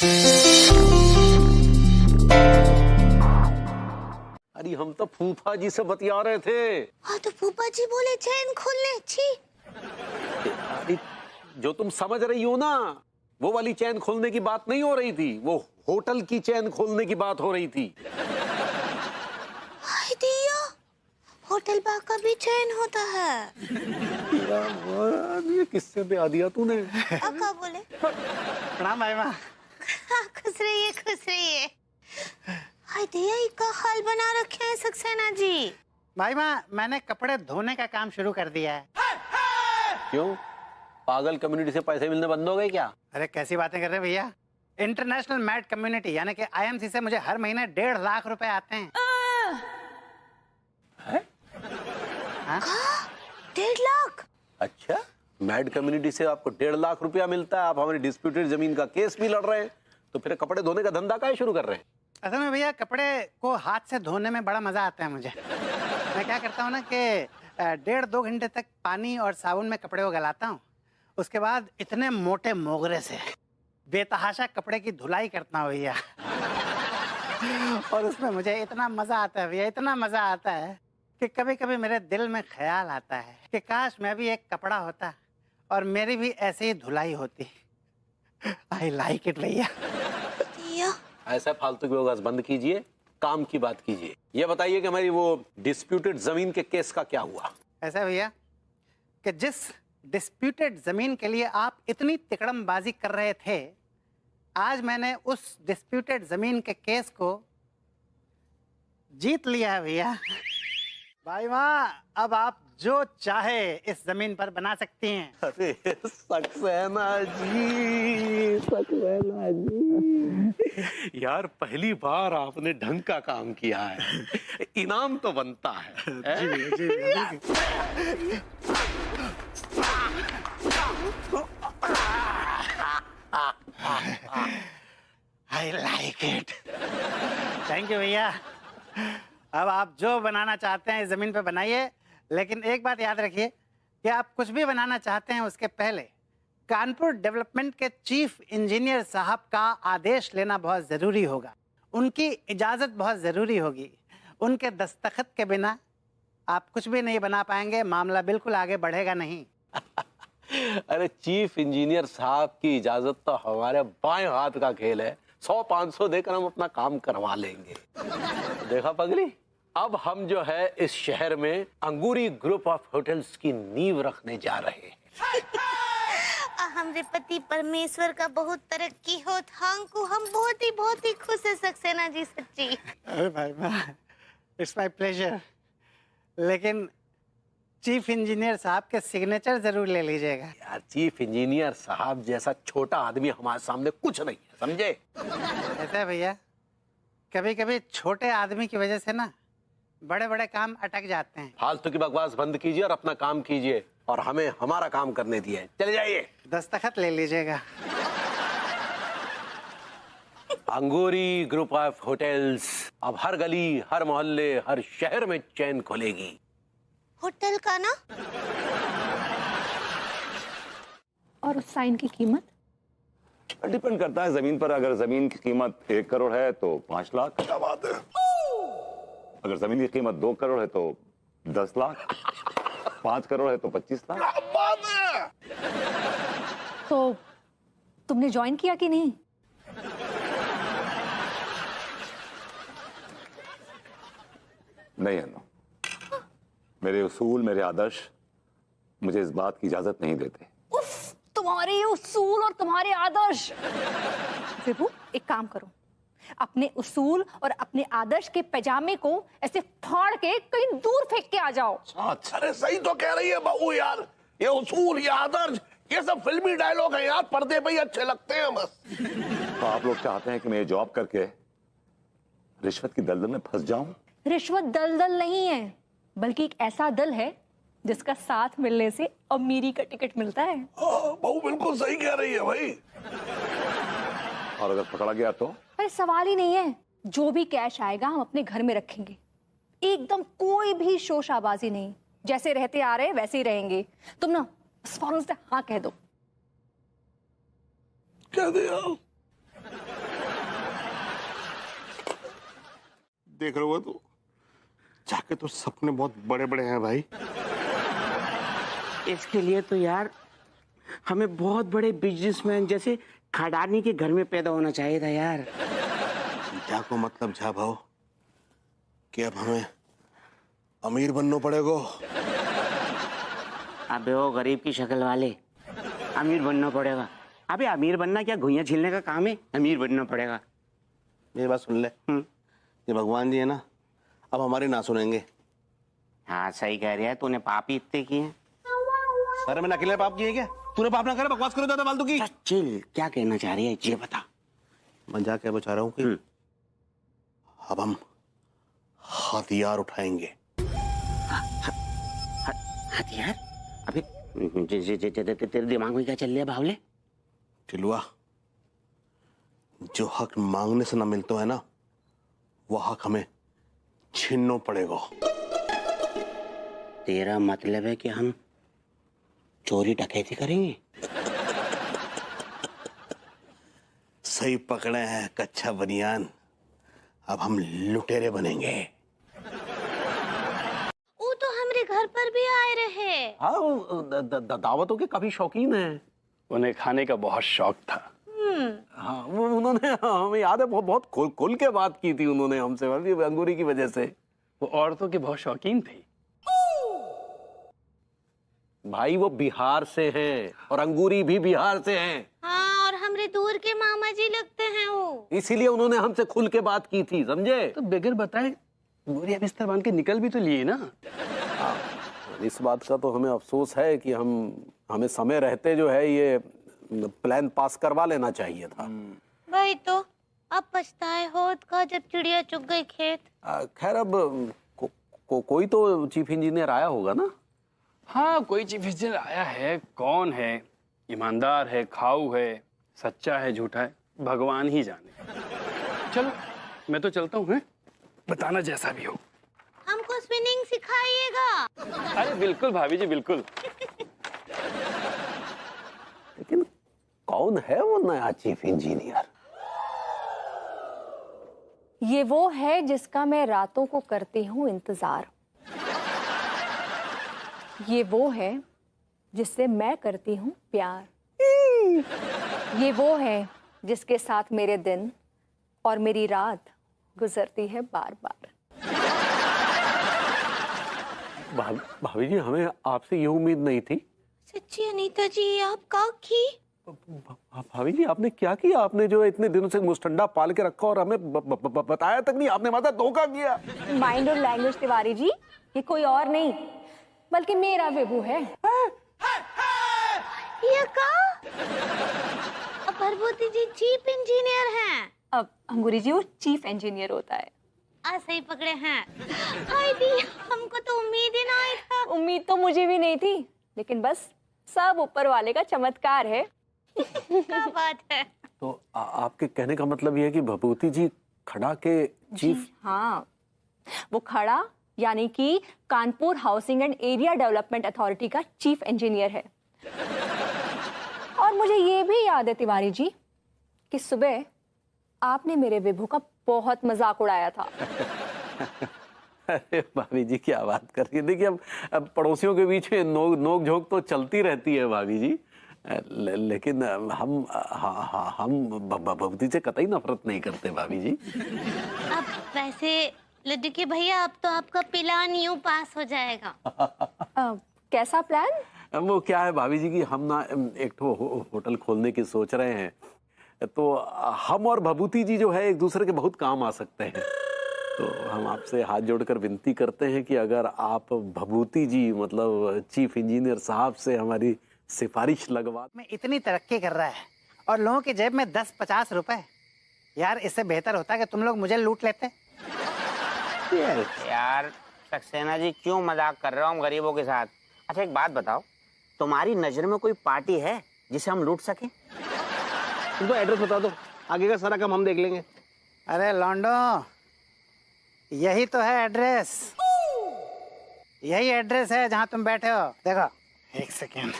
अरे हम तो फूफा जी से बतिया रहे थे। हाँ तो फूफा जी बोले चैन खोलने। छी। अरे जो तुम समझ रही हो ना, वो वाली चैन खोलने की बात नहीं हो रही थी, वो होटल की चैन खोलने की बात हो रही थी। हाय दिया, होटल बा का भी चैन होता है। ये किससे ब्याह दिया तूने? अक्का बोले। प्रणाम भाई माँ। हाँ, खुश रहिए खुश रहिए। हाय दिया, इका हाल बना रखे हैं सक्सेना जी। भाई माँ, मैंने कपड़े धोने का काम शुरू कर दिया है। क्यों, पागल कम्युनिटी से पैसे मिलने बंद हो गए क्या? अरे कैसी बातें कर रहे हैं भैया। इंटरनेशनल मैड कम्युनिटी यानी कि IMC से मुझे हर महीने 1.5 लाख रुपए आते हैं। है? हाँ? 1.5 लाख? अच्छा, मैड कम्युनिटी से आपको 1.5 लाख रुपया मिलता है, आप हमारी डिस्प्यूटेड जमीन का केस भी लड़ रहे हैं, तो फिर कपड़े धोने का धंधा काहे शुरू कर रहे हैं? असल में भैया, कपड़े को हाथ से धोने में बड़ा मजा आता है मुझे। मैं क्या करता हूँ ना कि 1.5-2 घंटे तक पानी और साबुन में कपड़े को गलाता हूँ, उसके बाद इतने मोटे मोगरे से बेतहाशा कपड़े की धुलाई करता हूँ भैया। और उसमें मुझे इतना मजा आता है भैया, इतना मजा आता है कि कभी कभी मेरे दिल में ख्याल आता है कि काश मैं भी एक कपड़ा होता और मेरी भी ऐसे ही धुलाई होती। आई लाइक इट भैया। दिया, ऐसा फालतू की बकवास बंद कीजिए, काम की बात कीजिए। ये बताइए कि हमारी वो डिस्प्यूटेड जमीन के केस का क्या हुआ? ऐसा भैया कि जिस डिस्प्यूटेड जमीन के लिए आप इतनी तिकड़मबाजी कर रहे थे, आज मैंने उस डिस्प्यूटेड जमीन के केस को जीत लिया है भैया। भाई माँ, अब आप जो चाहे इस जमीन पर बना सकती हैं। अरे सक्सेना जी, सक्सेना जी, यार पहली बार आपने ढंग का काम किया है, इनाम तो बनता है। जी जी। I like it. Thank you भैया। अब आप जो बनाना चाहते हैं इस जमीन पे बनाइए, लेकिन एक बात याद रखिए कि आप कुछ भी बनाना चाहते हैं उसके पहले कानपुर डेवलपमेंट के चीफ इंजीनियर साहब का आदेश लेना बहुत जरूरी होगा। उनकी इजाजत बहुत जरूरी होगी। उनके दस्तखत के बिना आप कुछ भी नहीं बना पाएंगे, मामला बिल्कुल आगे बढ़ेगा नहीं। अरे चीफ इंजीनियर साहब की इजाजत तो हमारे बाएं हाथ का खेल है, 100-500 देकर हम अपना काम करवा लेंगे। देखा पगली, अब हम जो है इस शहर में अंगूरी ग्रुप ऑफ होटल्स की नींव रखने जा रहे हैं। हमरे पति परमेश्वर का बहुत तरक्की हो थांकू, हम बहुत ही खुश है सक्सेना जी, सच्ची। अरे भाई माँ, इट्स माय प्लेजर, लेकिन चीफ इंजीनियर साहब के सिग्नेचर जरूर ले लीजिएगा। यार चीफ इंजीनियर साहब जैसा छोटा आदमी हमारे सामने कुछ नहीं है, समझे? ऐसा है भैया, कभी कभी छोटे आदमी की वजह से ना बड़े बड़े काम अटक जाते हैं। फालतू की बकवास बंद कीजिए और अपना काम कीजिए, और हमें हमारा काम करने दिए। चले जाइए। दस्तखत ले लीजिएगा। अंगूरी ग्रुप ऑफ होटल्स अब हर गली, हर मोहल्ले, हर शहर में चैन खोलेगी। होटल का ना? और उस साइन की कीमत? डिपेंड करता है जमीन पर। अगर जमीन की कीमत 1 करोड़ है तो 5 लाख। क्या बात है? अगर जमीन की कीमत 2 करोड़ है तो 10 लाख। 5 करोड़ है तो 25 लाख। क्या बात है? तो तुमने ज्वाइन किया कि नहीं? नहीं अन्नू, मेरे उसूल, मेरे आदर्श मुझे इस बात की इजाजत नहीं देते। उफ, तुम्हारे उसूल और तुम्हारे आदर्श। विभू, एक काम करो, अपने उसूल और अपने आदर्श के पैजामे को ऐसे फाड़ के कहीं दूर फेंक के आ जाओ। अरे सही तो कह रही है बहू यार, ये उसूल, ये आदर्श, ये सब फिल्मी डायलॉग है यार, पर्दे पे ही अच्छे लगते हैं बस। तो आप लोग चाहते हैं कि मैं जॉब करके रिश्वत की दलदल में फंस जाऊं? रिश्वत दलदल नहीं है, बल्कि एक ऐसा दल है जिसका साथ मिलने से अमीरी का टिकट मिलता है। बहू बिल्कुल सही कह रही है भाई। और अगर पकड़ा गया तो? अरे सवाल ही नहीं है, जो भी कैश आएगा हम अपने घर में रखेंगे, एकदम कोई भी शोशाबाजी नहीं, जैसे रहते आ रहे वैसे ही रहेंगे। तुम ना बस फौरन से हाँ कह दो। कह दे यार। देख रहे हो तो जाके तो सपने बहुत बड़े बड़े हैं भाई। इसके लिए तो यार हमें बहुत बड़े बिजनेसमैन जैसे खडानी के घर में पैदा होना चाहिए था यार। क्या को मतलब झा भाव कि अब हमें अमीर बनना पड़ेगा। अबे वो गरीब की शक्ल वाले, अमीर बनना पड़ेगा। अबे अमीर बनना क्या घुइयां छीलने का काम है? अमीर बनना पड़ेगा। मेरी बात सुन ले, ये भगवान जी है ना, अब हमारी ना सुनेंगे। हाँ सही कह रहा है, तूने पाप ही इतने किए हैं। अरे मैंने अकेले पाप किए क्या? तूने पाप ना करे, बकवास करो ज्यादा फालतू की। चिल, क्या कहना चाह रही है ये बता। मैं जाके बचा रहा हूँ कि अब हम हथियार उठाएंगे। हथियार? अबे तेरे दिमाग में क्या चल रहा है बावले? टिलुआ, जो हक मांगने से ना मिलता है ना, वो हक हमें छीनना पड़ेगा। तेरा मतलब है कि हम चोरी डकैती करेंगे? सही पकड़े हैं कच्चा बनियान, अब हम लुटेरे बनेंगे। वो तो हमारे घर पर भी आए रहे। हाँ, वो दावतों के काफी शौकीन हैं। उन्हें खाने का बहुत शौक था। हाँ, वो उन्होंने हमें याद है बहुत खुल के बात की थी उन्होंने हमसे, अभी अंगूरी की वजह से। वो औरतों के बहुत शौकीन थी। भाई वो बिहार से हैं और अंगूरी भी बिहार से हैं। हाँ, और हमरे दूर के मामा जी लगते हैं वो। इसीलिए उन्होंने हमसे खुल के बात की थी, समझे? तो बगैर बताए बोरिया बिस्तर बांध के निकल भी तो लिए ना। इस बात का तो हमें अफसोस है कि हमें समय रहते जो है ये प्लान पास करवा लेना चाहिए था। वही तो, अब पछताए होत का जब चिड़िया चुग गई खेत। खैर अब कोई तो चीफ इंजीनियर आया होगा ना? हाँ, कोई चीफ इंजीनियर आया है। कौन है? ईमानदार है, खाऊ है, सच्चा है, झूठा है, भगवान ही जाने। चलो मैं तो चलता हूँ, बताना जैसा भी हो। हमको स्विमिंग सिखाइएगा। अरे बिल्कुल भाभी जी, बिल्कुल। लेकिन कौन है वो नया चीफ इंजीनियर? ये वो है जिसका मैं रातों को करती हूँ इंतजार। ये वो है जिससे मैं करती हूँ प्यार। ये वो है जिसके साथ मेरे दिन और मेरी रात गुजरती है बार बार। भाभी जी, हमें आपसे ये उम्मीद नहीं थी। सच्ची अनीता जी, आप का की? भाभी जी, आपने क्या किया? आपने जो इतने दिनों से मुस्टंडा पाल के रखा और हमें बताया तक नहीं, आपने हमारा धोखा किया। माइंड और लैंग्वेज तिवारी जी, ये कोई और नहीं बल्कि मेरा विभू है। ये का? अब प्रभुति जी चीफ इंजीनियर हैं। अब अंगूरी जी वो चीफ इंजीनियर होता है। सही पकड़े हैं। हाय दी, हमको तो उम्मीद ही ना आई था। उम्मीद तो मुझे भी नहीं थी, लेकिन बस सब ऊपर वाले का चमत्कार है। क्या बात है। तो आपके कहने का मतलब ये है कि भभूति जी खड़ा के चीफ? हाँ, वो खड़ा यानी कि Kanpur housing and area development authority का चीफ इंजीनियर है। और मुझे ये भी याद है तिवारी जी कि सुबह आपने मेरे विभू का बहुत मजाक उड़ाया था। अरे भाभी जी, क्या बात कर रही है? देखिए, अब पड़ोसियों के बीच में नोक झोंक तो चलती रहती है भाभी जी, लेकिन हम भभूति से कतई नफरत नहीं करते भाभी जी। अब वैसे लड्डू के भैया, अब तो आपका प्लान यूं पास हो जाएगा। कैसा प्लान? वो क्या है भाभी जी कि हम ना एक तो होटल खोलने की सोच रहे हैं, तो हम और भभूति जी जो है एक दूसरे के बहुत काम आ सकते हैं। तो हम आपसे हाथ जोड़कर विनती करते हैं कि अगर आप भभूति जी मतलब चीफ इंजीनियर साहब से हमारी सिफारिश लगवा। में इतनी तरक्की कर रहा है और लोगों की जेब में 10-50 रुपए, यार इससे बेहतर होता कि तुम लोग मुझे लूट लेते। यार सक्सेना जी, क्यों मजाक कर रहे हो हम गरीबों के साथ? अच्छा एक बात बताओ, तुम्हारी नजर में कोई पार्टी है जिसे हम लूट सके? तुमको एड्रेस बता दो, आगे का सारा काम हम देख लेंगे। अरे लॉन्डो, यही तो है एड्रेस। यही एड्रेस है जहां तुम बैठे हो। देखो, एक सेकेंड,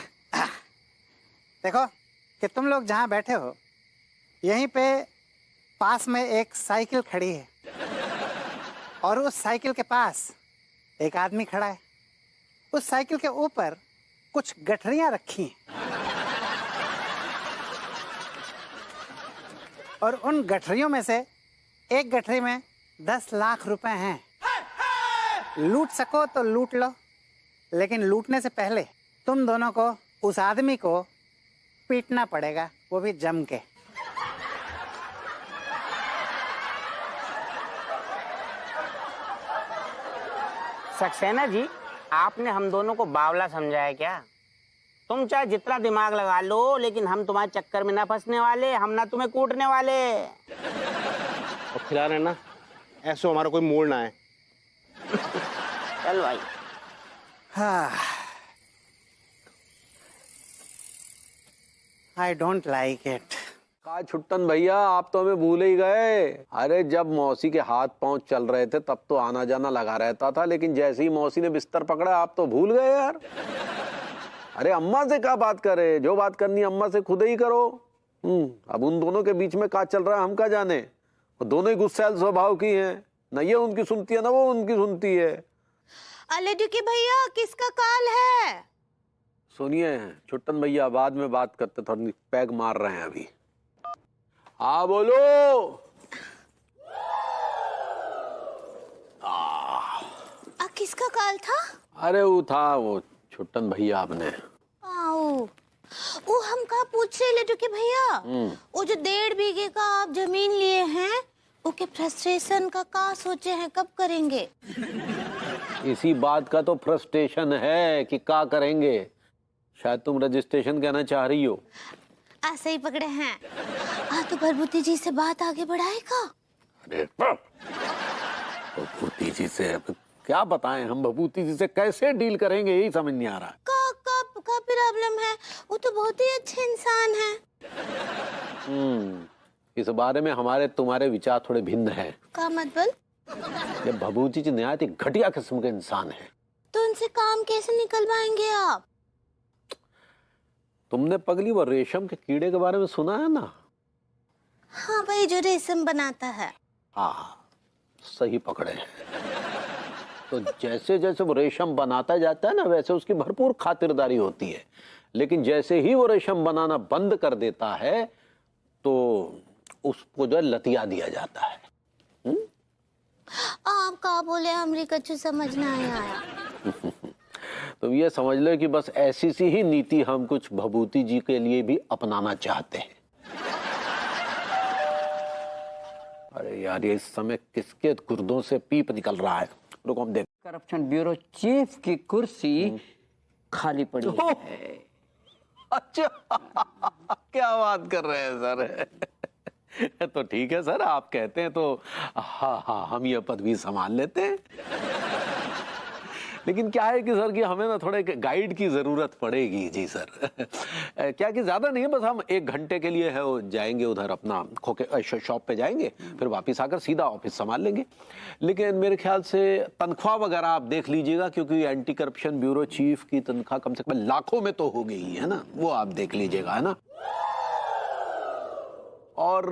देखो कि तुम लोग जहां बैठे हो यहीं पे पास में एक साइकिल खड़ी है। और उस साइकिल के पास एक आदमी खड़ा है। उस साइकिल के ऊपर कुछ गठरियां रखी हैं और उन गठरियों में से एक गठरी में 10 लाख रुपए हैं। लूट सको तो लूट लो, लेकिन लूटने से पहले तुम दोनों को उस आदमी को पीटना पड़ेगा, वो भी जम के। सक्सेना जी, आपने हम दोनों को बावला समझा है क्या? तुम चाहे जितना दिमाग लगा लो, लेकिन हम तुम्हारे चक्कर में ना फंसने वाले, हम ना तुम्हें कूटने वाले। और खिला रहे ना, ऐसे हमारा कोई मोड़ ना है। चल भाई। हाँ, आई डोंट लाइक इट। का छुट्टन भैया, आप तो हमें भूल ही गए। अरे जब मौसी के हाथ पांव चल रहे थे तब तो आना जाना लगा रहता था, लेकिन जैसे ही मौसी ने बिस्तर पकड़ा आप तो भूल गए यार। अरे अम्मा से क्या बात करे, जो बात करनी अम्मा से खुद ही करो। अब उन दोनों के बीच में क्या चल रहा है हम क्या जाने। वो दोनों ही गुस्सैल स्वभाव की हैं, न ये उनकी सुनती है ना वो उनकी सुनती है। अले दुखी भैया, किसका कॉल है? सुनिए छुट्टन भैया, बाद में बात करते, थोड़ी पैग मार रहे हैं अभी। हाँ बोलो। किसका कॉल था? अरे वो था वो छुट्टन भैया आपने। वो हम कहा पूछ रहे ले दुखी भैया, वो जो 1.5 बीघे का आप जमीन लिए हैं, ओके फ्रस्ट्रेशन का क्या सोचे हैं, कब करेंगे? इसी बात का तो फ्रस्ट्रेशन है कि क्या करेंगे। शायद तुम रजिस्ट्रेशन कहना चाह रही हो। ऐसे ही पकड़े हैं। तो भभूति जी से बात आगे बढ़ाएगा? अरे भभूति जी से क्या बताएं, हम भभूति जी से कैसे डील करेंगे यही समझ नहीं आ रहा। का प्रॉब्लम है? वो तो बहुत ही अच्छे इंसान है। इस बारे में हमारे तुम्हारे विचार थोड़े भिन्न हैं। का मतलब? ये भभूति जी निहायत ही घटिया किस्म के इंसान है। तो उनसे काम कैसे निकलवाएंगे आप? तुमने पगली वो रेशम के कीड़े के बारे में सुना है ना? हाँ भाई, जो रेशम बनाता है। हाँ सही पकड़े। तो जैसे जैसे वो रेशम बनाता जाता है ना, वैसे उसकी भरपूर खातिरदारी होती है, लेकिन जैसे ही वो रेशम बनाना बंद कर देता है तो उसको जो लतिया दिया जाता है। आप का बोले, हमरी कछु समझ ना आया। तो ये समझ लो कि बस ऐसी सी ही नीति हम कुछ भभूति जी के लिए भी अपनाना चाहते हैं। अरे यार, ये इस समय किसके गुर्दों से पीप निकल रहा है। रुको हम देख। करप्शन ब्यूरो चीफ की कुर्सी खाली पड़ी है। अच्छा क्या बात कर रहे हैं सर। तो ठीक है सर, आप कहते हैं तो हाँ हम ये पदवी संभाल लेते हैं। लेकिन क्या है कि सर कि हमें ना थोड़े गाइड की जरूरत पड़ेगी। जी सर। क्या कि ज्यादा नहीं है, बस हम 1 घंटे के लिए है वो जाएंगे उधर, अपना खोके शॉप पे जाएंगे, फिर वापस आकर सीधा ऑफिस संभाल लेंगे। लेकिन मेरे ख्याल से तनख्वाह वगैरह आप देख लीजिएगा, क्योंकि एंटी करप्शन ब्यूरो चीफ की तनख्वाह कम से कम लाखों में तो हो गई है ना, वो आप देख लीजिएगा, है ना। और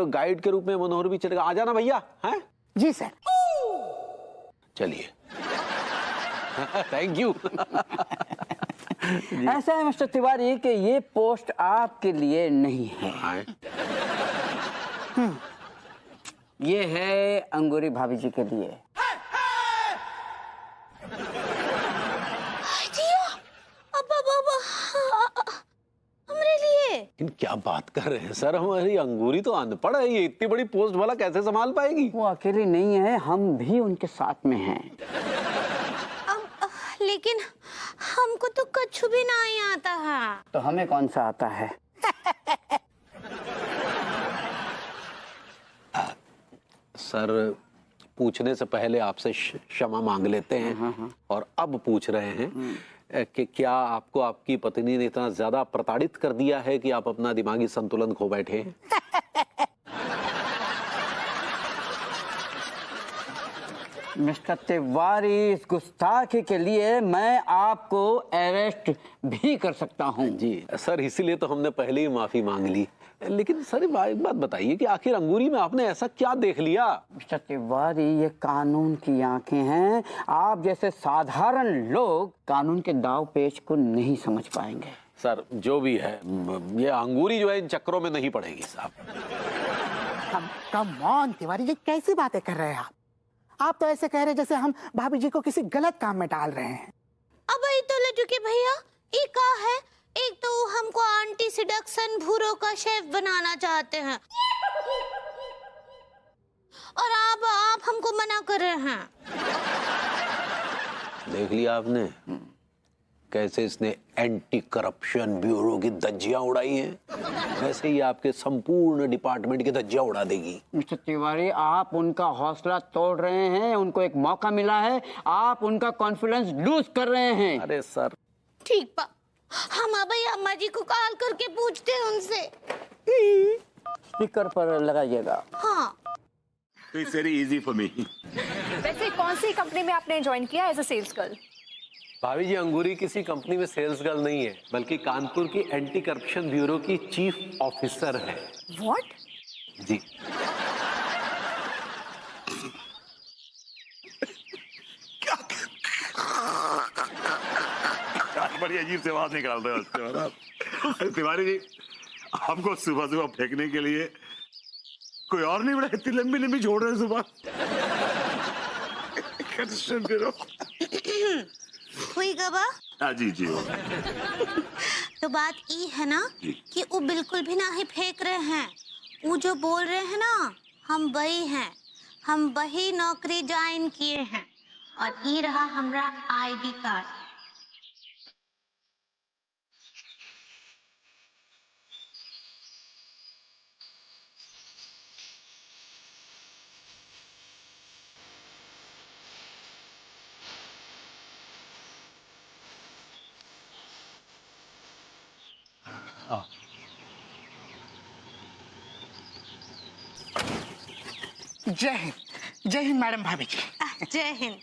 गाइड के रूप में मनोहर भी चलेगा। आ जाना भैया। हैं जी सर। चलिए। Thank you. ऐसा है मिस्टर तिवारी कि ये पोस्ट आपके लिए नहीं है। ये है अंगूरी भाभी जी के लिए। हमरे लिए? लेकिन क्या बात कर रहे हैं सर, हमारी अंगूरी तो अनपढ़ है, ये इतनी बड़ी पोस्ट वाला कैसे संभाल पाएगी? वो अकेली नहीं है, हम भी उनके साथ में हैं। लेकिन हमको तो कुछ भी नहीं आता है। तो हमें कौन सा आता है? सर पूछने से पहले आपसे क्षमा मांग लेते हैं। और अब पूछ रहे हैं कि क्या आपको आपकी पत्नी ने इतना ज्यादा प्रताड़ित कर दिया है कि आप अपना दिमागी संतुलन खो बैठे हैं? मिस्टर तिवारी, इस गुस्ताखी के लिए मैं आपको अरेस्ट भी कर सकता हूँ। जी सर, इसीलिए तो हमने पहले ही माफी मांग ली। लेकिन सर एक बात बताइए कि आखिर अंगूरी में आपने ऐसा क्या देख लिया? मिस्टर तिवारी, ये कानून की आंखें हैं। आप जैसे साधारण लोग कानून के दाव पेच को नहीं समझ पाएंगे। सर जो भी है, ये अंगूरी जो है इन चक्करों में नहीं पड़ेगी साहब। कम ऑन तिवारी जी, कैसी बातें कर रहे हैं आप तो ऐसे कह रहे हैं जैसे हम भाभी जी को किसी गलत काम में डाल रहे हैं। अब ये तो लड्डू के भैया ये का है, एक तो हमको आंटी सिडक्शन भूरो का शेफ बनाना चाहते हैं और आप हमको मना कर रहे हैं। देख लिया आपने कैसे इसने एंटी करप्शन ब्यूरो की धज्जियां उड़ाई हैं। वैसे ही आपके संपूर्ण डिपार्टमेंट की धज्जियां उड़ा देगी। मिस्टर तिवारी, आप उनका हौसला तोड़ रहे हैं। उनको एक मौका मिला है, आप उनका कॉन्फिडेंस लूज कर रहे हैं। अरे सर ठीक बा, हम अब अम्मा जी को कॉल करके पूछते हैं उनसे। स्पीकर पर लगाइएगा। हाँ it's very easy for me. वैसे कौन सी कंपनी में आपने ज्वाइन किया एज अ सेल्स गर्ल? भाभी जी, अंगूरी किसी कंपनी में सेल्स गर्ल नहीं है, बल्कि कानपुर की एंटी करप्शन ब्यूरो की चीफ ऑफिसर है। व्हाट? जी बड़ी अजीब से आवाज निकाल रहे हो तिवारी जी। हमको सुबह सुबह फेंकने के लिए कोई और नहीं बड़ा, इतनी लंबी लंबी छोड़ रहे हैं सुबह। हुई गवा। हाँ जी जी। तो बात ये है ना कि वो बिल्कुल भी ना ही फेंक रहे हैं। वो जो बोल रहे हैं ना, हम वही हैं, हम वही नौकरी ज्वाइन किए हैं और ये रहा हमारा आईडी कार्ड। जय हिंद मैडम भाभी जी। जय हिंद।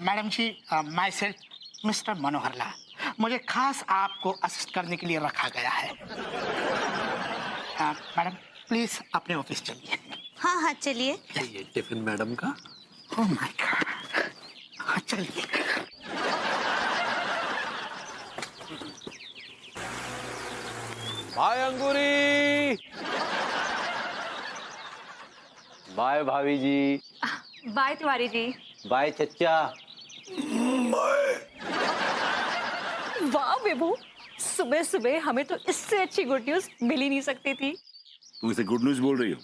मैडम जी, myself mister Manohar Lal, मुझे खास आपको असिस्ट करने के लिए रखा गया है। मैडम प्लीज अपने ऑफिस चलिए। हाँ हाँ चलिए। ये टिफिन मैडम का। ओह माय गॉड, हाँ चलिए। बाय अंगूरी। बाय भाभी जी। बाय तिवारी जी। बाय चच्चा। वाह विभू, सुबह सुबह हमें तो इससे अच्छी गुड न्यूज मिल ही नहीं सकती थी। तुम इसे गुड न्यूज बोल रही हो?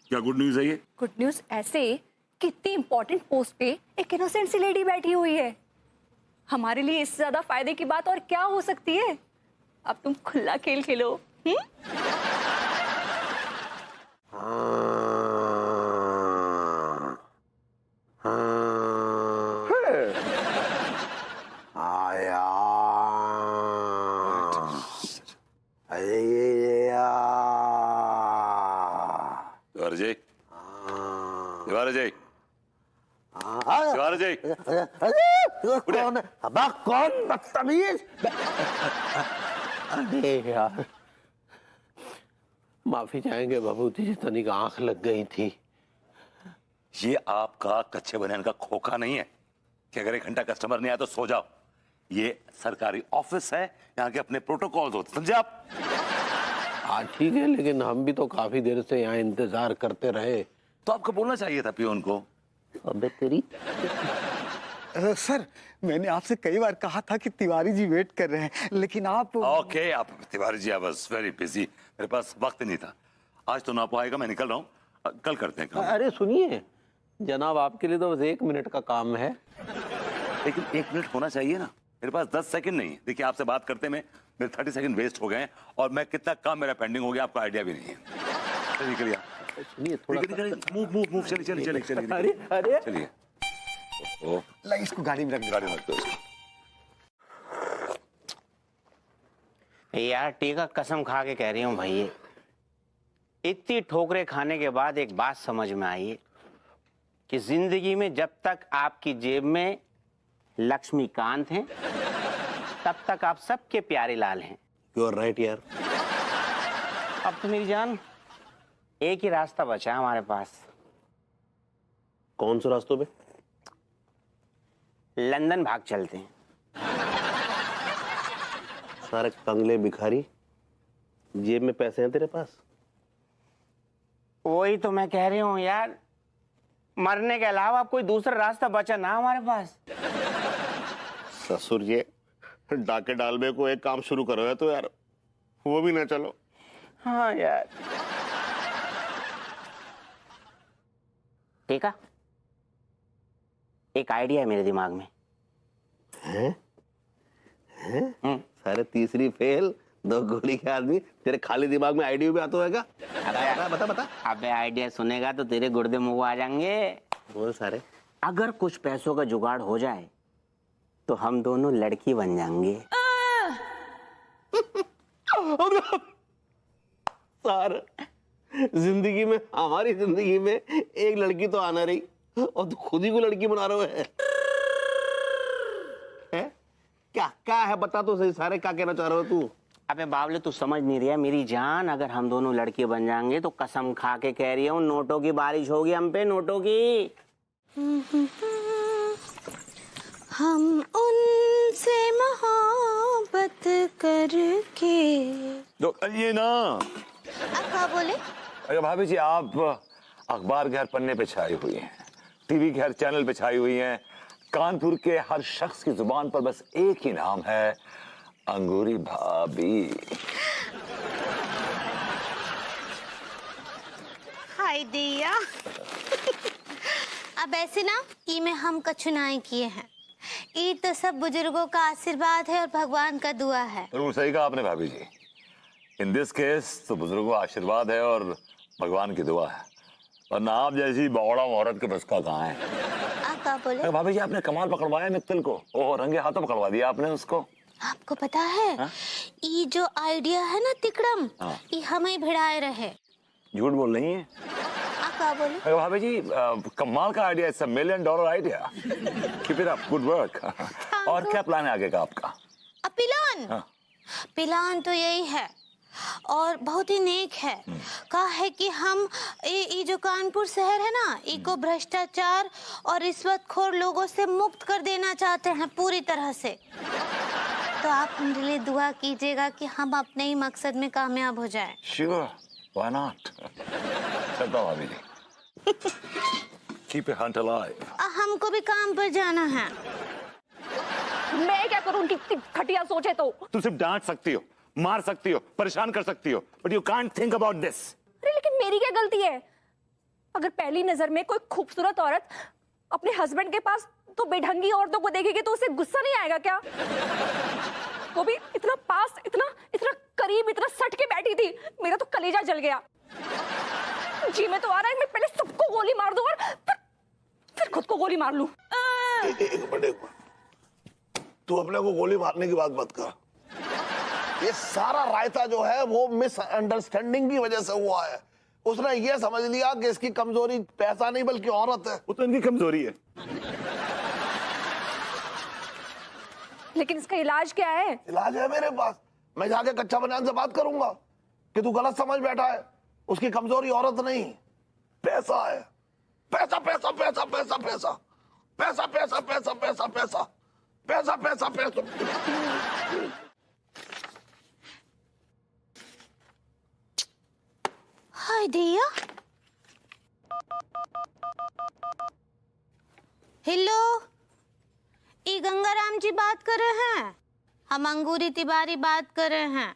क्या गुड न्यूज है ये? गुड न्यूज ऐसे कि इतनी इंपॉर्टेंट पोस्ट पे एक इनोसेंट सी लेडी बैठी हुई है। हमारे लिए इससे ज्यादा फायदे की बात और क्या हो सकती है? अब तुम खुला खेल खेलो। आया। शिवाजी, शिवाजी, कौन है? अबा कौन बदतमीज? अरे यार, माफी चाहेंगे बाबूजी जी, तनिक आंख लग गई थी। ये आपका कच्चे बनियान का खोखा नहीं है कि अगर 1 घंटा कस्टमर नहीं आया तो सो जाओ। ये सरकारी ऑफिस है, यहाँ के अपने प्रोटोकॉल्स होते, समझे आप? हाँ ठीक है, लेकिन हम भी तो काफी देर से यहाँ इंतजार करते रहे। तो आपको बोलना चाहिए था पियोन को। अबे तेरी। सर, मैंने आपसे कई बार कहा था कि तिवारी जी वेट कर रहे हैं, लेकिन आप ओके, आप Tiwari ji, I was very busy, मेरे पास वक्त नहीं था। आज तो ना पाएगा, मैं निकल रहा हूँ, कल करते हैं काम। अरे सुनिए जनाब, आपके लिए तो बस 1 मिनट का काम है। लेकिन 1 मिनट होना चाहिए ना, मेरे पास 10 सेकंड नहीं है। देखिए आपसे बात करते में मेरे 30 सेकंड वेस्ट हो गए हैं और मैं कितना काम मेरा पेंडिंग हो गया आपको आइडिया भी नहीं है। निकलिए, सुनिए थोड़ा मूव, चलिए। अरे अरे चलिए, इसको गाड़ी में रख दो। गाड़ी में रख दो इसको। यार टीका कसम खा के कह रही हूँ भाई, इतनी ठोकरें खाने के बाद एक बात समझ में आई है कि जिंदगी में जब तक आपकी जेब में लक्ष्मीकांत हैं, तब तक आप सबके प्यारे लाल हैं। यू आर राइट यार। अब तो मेरी जान एक ही रास्ता बचा है हमारे पास। कौन से रास्तों पे? लंदन भाग चलते हैं। सारे कंगले भिखारी, जेब में पैसे हैं तेरे पास? वही तो मैं कह रही हूँ यार, मरने के अलावा कोई दूसरा रास्ता बचा ना हमारे पास। ससुर जी, डाके डालबे को एक काम शुरू करो है तो यार वो भी ना चलो। हाँ यार। ठीक है, एक आइडिया है मेरे दिमाग में। हैं? सारे तीसरी फेल, 2 गोली के आदमी, तेरे खाली दिमाग में आइडिया भी आता होगा? बता बता। अबे आइडिया सुनेगा तो तेरे गुर्दे मुंह आ जाएंगे। बोल सारे। अगर कुछ पैसों का जुगाड़ हो जाए तो हम दोनों लड़की बन जाएंगे। सार, जिंदगी में, हमारी जिंदगी में एक लड़की तो आना रही और तू खुद ही को लड़की बना रहे है? क्या है बता तो सही सारे, क्या कहना चाह रहे हो तू? अबे बावले तू समझ नहीं रहा मेरी जान, अगर हम दोनों लड़के बन जाएंगे तो कसम खा के कह रही हूँ नोटों की बारिश होगी हम पे, नोटों की। हम उनसे मोहब्बत करके। तो ये ना, आप क्या बोले? अरे भाभी जी, आप अखबार के हर पन्ने पे छाई हुई हैं, टीवी के हर चैनल पे छाई हुई हैं, कानपुर के हर शख्स की जुबान पर बस एक ही नाम है, अंगूरी भाभी। हाय दिया। अब ऐसे ना ई में हम कछु नहीं किए हैं, ई तो सब बुजुर्गों का आशीर्वाद है और भगवान का दुआ है। बिल्कुल सही कहा आपने भाभी जी। इन दिस केस तो बुजुर्गों का आशीर्वाद है और भगवान की दुआ है, वरना आप जैसी बौड़ा औरत के बस का कहाँ है। आप क्या बोले? अरे भाभी जी, आपने कमाल पकड़वाया मित्तल को, ओह रंगे हाथों पकड़वा दिया आपने उसको। आपको पता है ये जो आइडिया है ना तिकड़म, ये हमें भिड़ाए रहे। झूठ बोल रही हैं आप क्या बोले? अरे भाभी जी, कमाल का idea, it's $1 million idea. Keep it up, good work. और क्या प्लान है आगे का आपका? पिलान पिलान तो यही है और बहुत ही नेक है। कहा है कि हम ये जो कानपुर शहर है ना, इको भ्रष्टाचार और रिश्वतखोर लोगों से मुक्त कर देना चाहते हैं पूरी तरह से। तो आप मेरे लिए दुआ कीजिएगा कि हम अपने ही मकसद में कामयाब हो जाएं। Sure, why not? चलता हूँ भाभी जी। Keep your hunt alive. हमको भी काम पर जाना है। मैं क्या करूं उनकी इतनी घटिया सोचे तो? तुम सिर्फ डांट सकती हो, मार सकती हो, परेशान कर सकती हो, but you can't think about this. अरे लेकिन मेरी क्या गलती है? अगर पहली नजर में कोई खूबसूरत औरत अपने हस्बैंड के पास तो बेढंगी औरतों को देखेगी तो उसे गुस्सा नहीं आएगा क्या? वो भी इतना पास, इतना इतना करीब, इतना सट के बैठी थी, मेरा तो कलेजा जल गया। जी में तो आ रहा है मैं पहले सबको गोली मार दूं और फिर खुद को गोली मार लूं। एक मिनट, तू अपने को गोली मारने की बात मत कर। ये सारा रायता जो है वो मिसअंडरस्टैंडिंग की वजह से हुआ है। उसने ये समझ लिया कि इसकी कमजोरी पैसा नहीं बल्कि औरत है। वो तो इनकी कमजोरी है। लेकिन इसका इलाज क्या है? इलाज है मेरे पास। मैं जाके कच्चा बनियान से बात करूंगा कि तू गलत समझ बैठा है। उसकी कमजोरी औरत नहीं, पैसा है। पैसा पैसा पैसा पैसा पैसा पैसा पैसा पैसा पैसा पैसा पैसा पैसा पैसा। हाय दिया। हेलो, ई गंगाराम जी बात कर रहे हैं? हम अंगूरी तिवारी बात कर रहे हैं।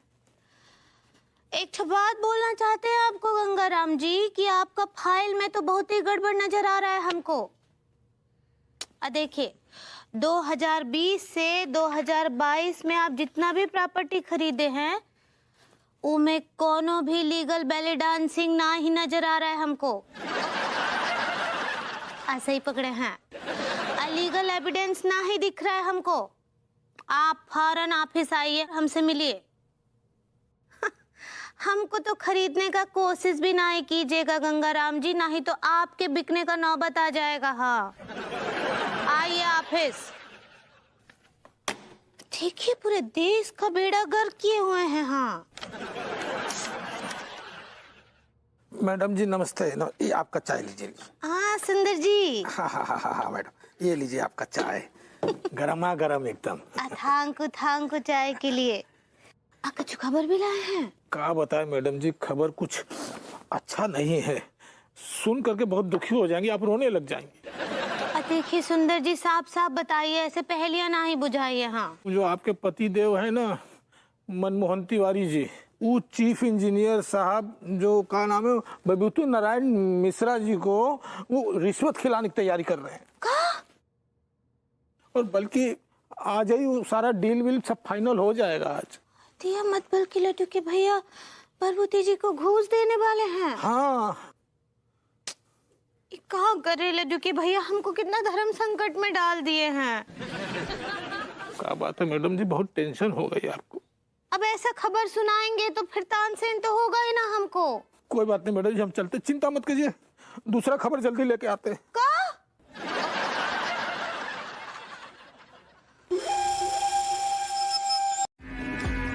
एक बात बोलना चाहते हैं आपको गंगाराम जी कि आपका फाइल में तो बहुत ही गड़बड़ नजर आ रहा है हमको। देखिए 2020 से 2022 में आप जितना भी प्रॉपर्टी खरीदे हैं उनमें कोनो भी लीगल बैले डांसिंग ना ही नजर आ रहा है हमको। ऐसे ही पकड़े हैं, लीगल एविडेंस ना ही दिख रहा है हमको। आप फौरन ऑफिस आइए, हमसे मिलिए। हमको तो खरीदने का कोशिश भी ना ही कीजिएगा गंगाराम जी, नहीं तो आपके बिकने का नौबत आ जाएगा। हाँ, आइए ऑफिस। देखिए पूरे देश का बेड़ा गर्क किए हुए हैं। हाँ मैडम जी नमस्ते। ये आपका चाय लीजिए। हाँ सुंदर जी। हाँ मैडम, ये लीजिए आपका चाय, गरमा गरम एकदम। थांकू चाय के लिए। आपका जो खबर भी लाए हैं। क्या बताएं मैडम जी, खबर कुछ अच्छा नहीं है। सुन करके बहुत दुखी हो जाएंगे, आप रोने लग जाएंगे। देखिए सुंदर जी, साफ साफ बताइए, ऐसे पहेलियां ना ही बुझाइए। हाँ, जो आपके पति देव है ना, मनमोहन तिवारी जी, वो चीफ इंजीनियर साहब जो का नाम है विभूति नारायण मिश्रा जी को वो रिश्वत खिलाने की तैयारी कर रहे हैं। और बल्कि आज ही वो सारा डील विल सब फाइनल हो जाएगा आज। दिया मत बल्कि लड्डू के भैया प्रभुति जी को घूस देने वाले हैं। हाँ, कहाँ करे लड्डू के भैया, हमको कितना धर्म संकट में डाल दिए हैं। क्या बात है मैडम जी, बहुत टेंशन हो गई आपको। अब ऐसा खबर सुनाएंगे तो फिर तानसेन तो होगा ही ना हमको। कोई बात नहीं मैडम जी, हम चलते, चिंता मत कीजिए, दूसरा खबर जल्दी लेके आते हैं।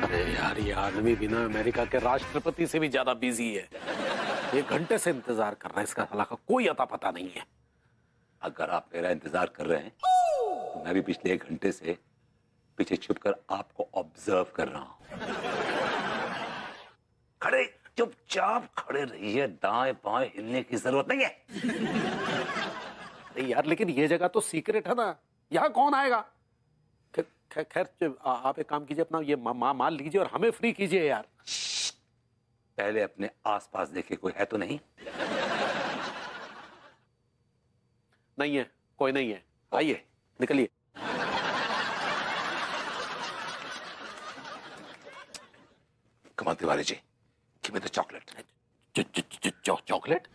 अरे यार, ये आदमी बिना अमेरिका के राष्ट्रपति से भी ज्यादा बिजी है। ये घंटे से इंतजार कर रहे हैं, इसका साला का कोई अता पता नहीं है। अगर आप मेरा इंतजार कर रहे हैं तो मैं भी पिछले 1 घंटे से पीछे छुपकर आपको ऑब्जर्व कर रहा हूं। खड़े चुपचाप खड़े रहिए, दाएं बाएं हिलने की जरूरत नहीं है। अरे यार, लेकिन ये जगह तो सीक्रेट है ना, यहाँ कौन आएगा? खैर आप एक काम कीजिए, अपना ये माल लीजिए और हमें फ्री कीजिए यार। पहले अपने आसपास देखे, कोई है तो नहीं? नहीं है, कोई नहीं है। आइए, निकलिए। Kamal Tiwari ji, give me the chocolate. Chocolate?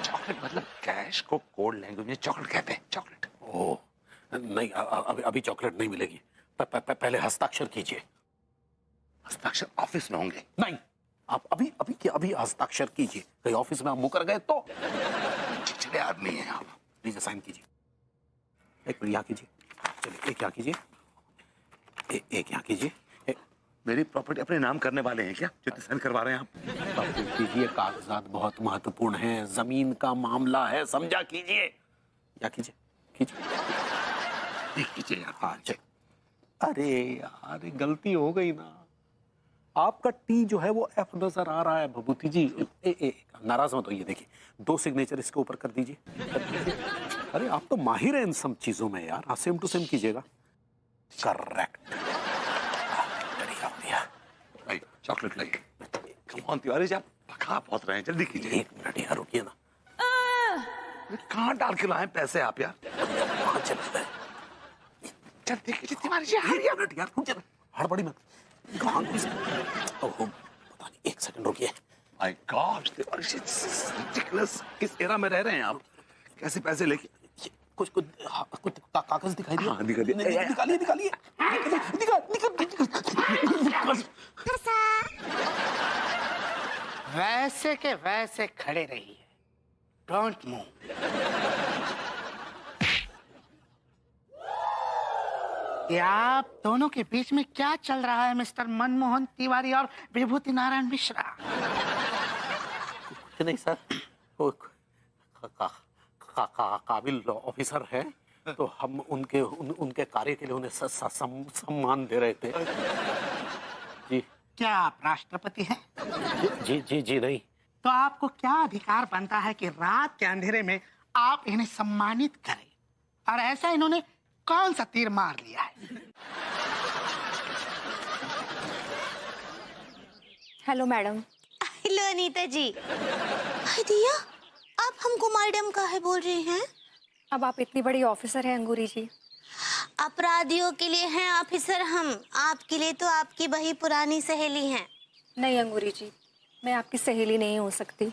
Chocolate मतलब कैश को कोड लैंग्वेज में चॉकलेट कहते हैं। चॉकलेट? ओह नहीं, अभी चॉकलेट नहीं मिलेगी। पहले हस्ताक्षर कीजिए। हस्ताक्षर ऑफिस में होंगे? नहीं, आप अभी हस्ताक्षर कीजिए, कहीं ऑफिस में आप मुकर गए तो। चिड़चिड़े आदमी हैं आप। प्लीज साइन कीजिए। एक मिनट यहाँ कीजिए, चलिए एक यहाँ कीजिए, एक यहाँ कीजिए। मेरी प्रॉपर्टी अपने नाम करने वाले हैं क्या जो साइन करवा रहे हैं आप? कीजिए, कागजात बहुत महत्वपूर्ण हैं, जमीन का मामला है, समझा कीजिए। या कीजिए कीजिए यार। हाँ चल। अरे यार, गलती हो गई ना, आपका टी जो है वो एफ नजर आ रहा है भभूति जी। नाराज मत होइए, देखिए 2 सिग्नेचर इसके ऊपर कर दीजिए। अरे आप तो माहिर हैं इन सब चीजों में यार, हाँ सेम टू सेम कीजिएगा। करेक्ट। चॉकलेट लाइए। कौन तिवारी जी, आप पका बहुत रहे हैं, जल्दी कीजिए। 1 मिनट यार, रुकिए ना। कहाँ डाल के लाए पैसे आप यार? जल्दी कीजिए तिवारी जी, हरिया मिनट यार, रुक जा, हड़बड़ी मत। कहाँ ओहो, पता नहीं, 1 सेकंड रुकिए। My god Tiwari ji, ridiculous. किस एरा में रह रहे हैं आप? कैसे पैसे लेके? कुछ कागज दिखाई दिया? हाँ दिखा दिया। निकालिए। वैसे के वैसे खड़े रहिए, डोंट मूव। ये आप दोनों के बीच में क्या चल रहा है मिस्टर मनमोहन तिवारी और विभूति नारायण मिश्रा? नहीं सर, वो काबिल ऑफिसर है, तो हम उनके कार्य के लिए उन्हें सम्मान दे रहे थे जी। क्या आप राष्ट्रपति हैं? जी नहीं। तो आपको क्या अधिकार बनता है कि रात के अंधेरे में आप इन्हें सम्मानित करें? और ऐसा इन्होंने कौन सा तीर मार लिया है? Hello madam. हेलो अनीता जी। हाय दिया, आप हमको मैडम काहे बोल रहे हैं? अब आप इतनी बड़ी ऑफिसर हैं अंगूरी जी। अपराधियों के लिए हैं ऑफिसर हम, आपके लिए तो आपकी वही पुरानी सहेली हैं। नहीं अंगूरी जी, मैं आपकी सहेली नहीं हो सकती।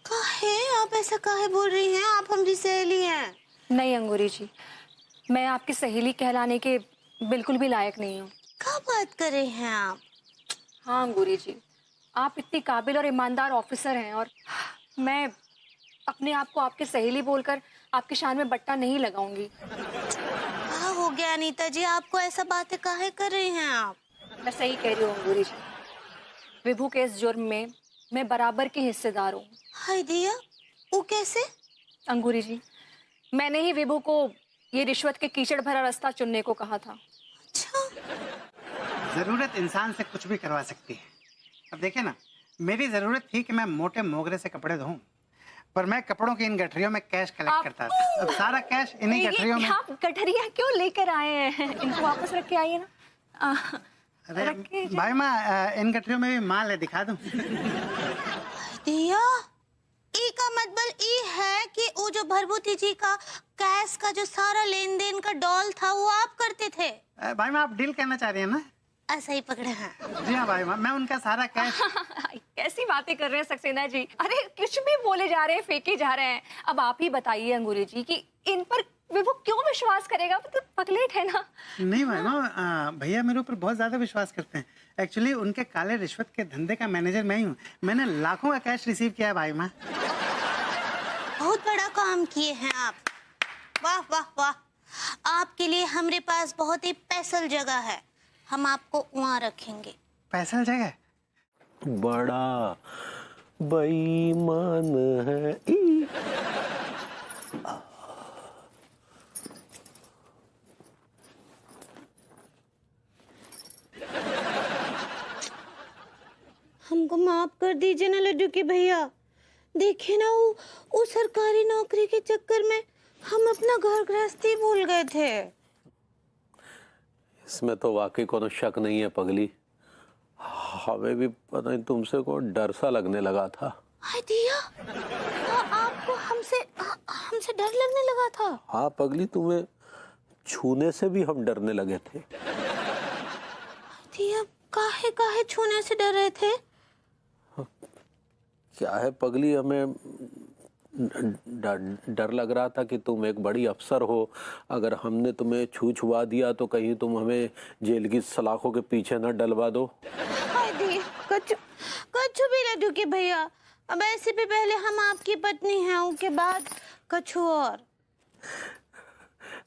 काहे आप ऐसा काहे बोल रही हैं? आप हमारी सहेली हैं। नहीं अंगूरी जी, मैं आपकी सहेली कहलाने के बिल्कुल भी लायक नहीं हूँ। क्या बात कर रहे हैं आप? हाँ अंगूरी जी, आप इतनी काबिल और ईमानदार ऑफिसर हैं और मैं अपने आप को आपके सहेली बोलकर आपकी शान में बट्टा नहीं लगाऊंगी। क्या हो गया अनीता जी, आपको ऐसा बातें काहे कर रही हैं आप? मैं सही कह रही हूँ अंगूरी जी, विभू के इस जुर्म में मैं बराबर की हिस्सेदार हूँ। हाय दिया, वो कैसे? अंगूरी जी, मैंने ही विभू को ये रिश्वत के कीचड़ भरा रास्ता चुनने को कहा था। अच्छा, जरूरत इंसान से कुछ भी करवा सकती है। अब देखिए ना, मेरी जरूरत थी कि मैं मोटे मोगरे से कपड़े धोऊं, पर मैं कपड़ों की इन गठरियों में कैश कलेक्ट करता था। अब सारा कैश इन्हीं गठरियों में। आप गठरिया क्यों लेकर आए हैं? इनको वापस रख के आइए ना। अरे भाई माँ, इन गठरियों में भी माल है, दिखा दूं? दिया, ई का मतलब ई है कि वो जो भरभूति जी का कैश का जो सारा लेन देन का डॉल था वो आप करते थे? भाई माँ, आप डील करना चाह रही हैं ना? ऐसा ही पकड़े हैं। जी हाँ भाई माँ, मैं उनका सारा कैश। कैसी बातें कर रहे हैं सक्सेना जी? अरे कुछ भी बोले जा रहे हैं, फेंके जा रहे हैं। अब आप ही बताइए अंगूरी जी कि इन पर विभू क्यों विश्वास करेगा? वो तो पगलेट है ना। नहीं भाई माँ, भैया मेरे ऊपर बहुत ज्यादा विश्वास करते हैं। एक्चुअली उनके काले रिश्वत के धंधे का मैनेजर मैं ही हूँ। मैंने लाखों का कैश रिसीव किया है भाई माँ। बहुत बड़ा काम किए हैं आप। वाह वाह वाह। आपके लिए हमारे पास बहुत ही स्पेशल जगह है, हम आपको वहाँ रखेंगे। स्पेशल जगह? बड़ा बेईमान है। हमको माफ कर दीजिए ना लड्डू के भैया। देखिए ना, वो सरकारी नौकरी के चक्कर में हम अपना घर गृहस्थी भूल गए थे। इसमें तो वाकई कोनो शक नहीं है पगली, हमें भी पता नहीं तुमसे को डर सा लगने लगा था। हाय दिया, आपको हमसे डर लगने लगा था? हाँ पगली, तुम्हें छूने से भी हम डरने लगे थे। दिया, काहे काहे छूने से डर रहे थे? क्या है पगली, हमें डर लग रहा था कि तुम एक बड़ी अफसर हो, अगर हमने तुम्हें छुआ दिया तो कहीं तुम हमें जेल की सलाखों के पीछे न डलवा दो। कछु भी लड्डू के भैया, अब ऐसे भी पहले हम आपकी पत्नी हैं, उसके बाद कछु और।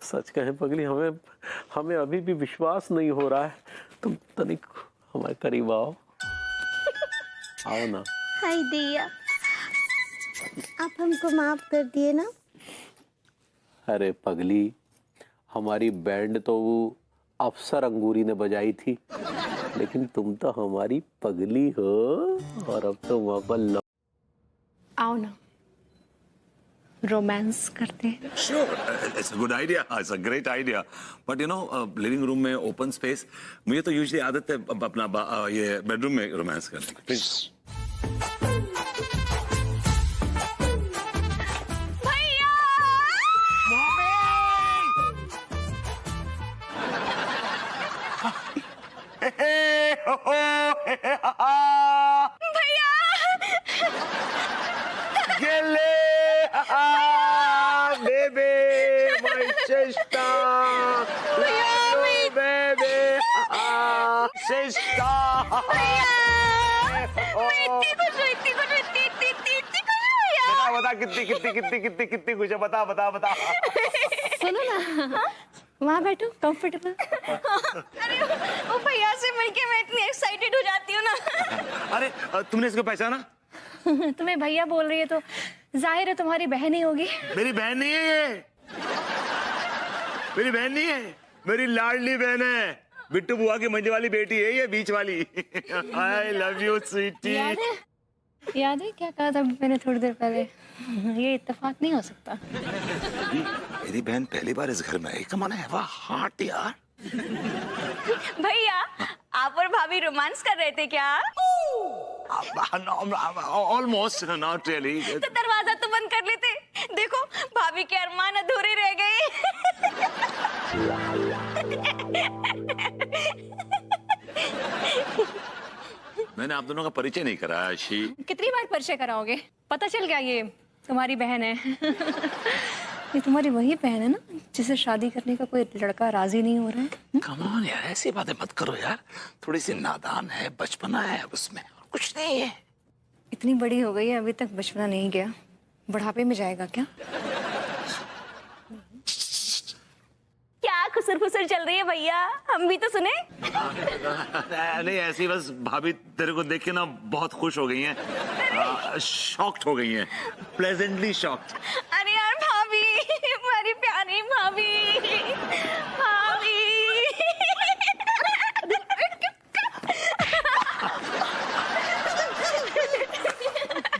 सच कहें पगली, हमें अभी भी विश्वास नहीं हो रहा है। तुम तनिक हमारे करीब आओ ना। हाय दिया, आप हमको माफ कर दिए ना? अरे पगली, हमारी बैंड तो वो अफसर अंगूरी ने बजाई थी, लेकिन तुम तो हमारी पगली हो और अब तो वहां पर आओ ना, रोमांस करते हैं। Sure, it's a good idea. It's a great idea. But you know, living room में ओपन स्पेस, मुझे तो यूजुअली आदत है अपना ये बेडरूम में रोमांस करने की। प्लीज। कितनी खुश है, बता। सुनो ना, वहाँ बैठो, कंफर्टेबल। अरे वो भैया से मिलके मैं इतनी एक्साइटेड हो जाती हूँ ना। अरे तुमने इसको पहचाना? तुम्हें भैया बोल रही है तो जाहिर है तुम्हारी बहन ही होगी। मेरी बहन नहीं है ये, मेरी बहन नहीं है, मेरी लाडली बहन है। बिट्टू बुआ की मंझे वाली बेटी है ये, बीच वाली। I love you sweetie. याद है क्या कहा था मैंने थोड़ी देर पहले? ये इत्तेफाक नहीं हो सकता। मेरी बहन पहली बार इस घर में आई, कमाना है वाह हार्ट यार। भैया, आप और भाभी रोमांस कर रहे थे क्या? Almost, not really. तो दरवाजा तो बंद कर लेते, देखो भाभी के अरमान अधूरे रह गए। मैंने आप दोनों का परिचय नहीं कराया। कितनी बार परिचय कराओगे? पता चल गया ये तुम्हारी बहन है। ये तुम्हारी वही बहन है ना जिसे शादी करने का कोई लड़का राजी नहीं हो रहा है? कम ऑन यार, ऐसी बातें मत करो यार, थोड़ी सी नादान है, बचपना है उसमें, कुछ नहीं है। इतनी बड़ी हो गई है अभी तक बचपना नहीं गया, बुढ़ापे में जाएगा क्या? क्या खुसर फुसर चल रही है भैया, हम भी तो सुने। नहीं ऐसी बस भाभी तेरे को देख के ना बहुत खुश हो गई हैं, शॉक्ड हो गई हैं, प्लेजेंटली शॉक्ड। अरे यार भाभी, हमारी प्यारी भाभी, भाभी।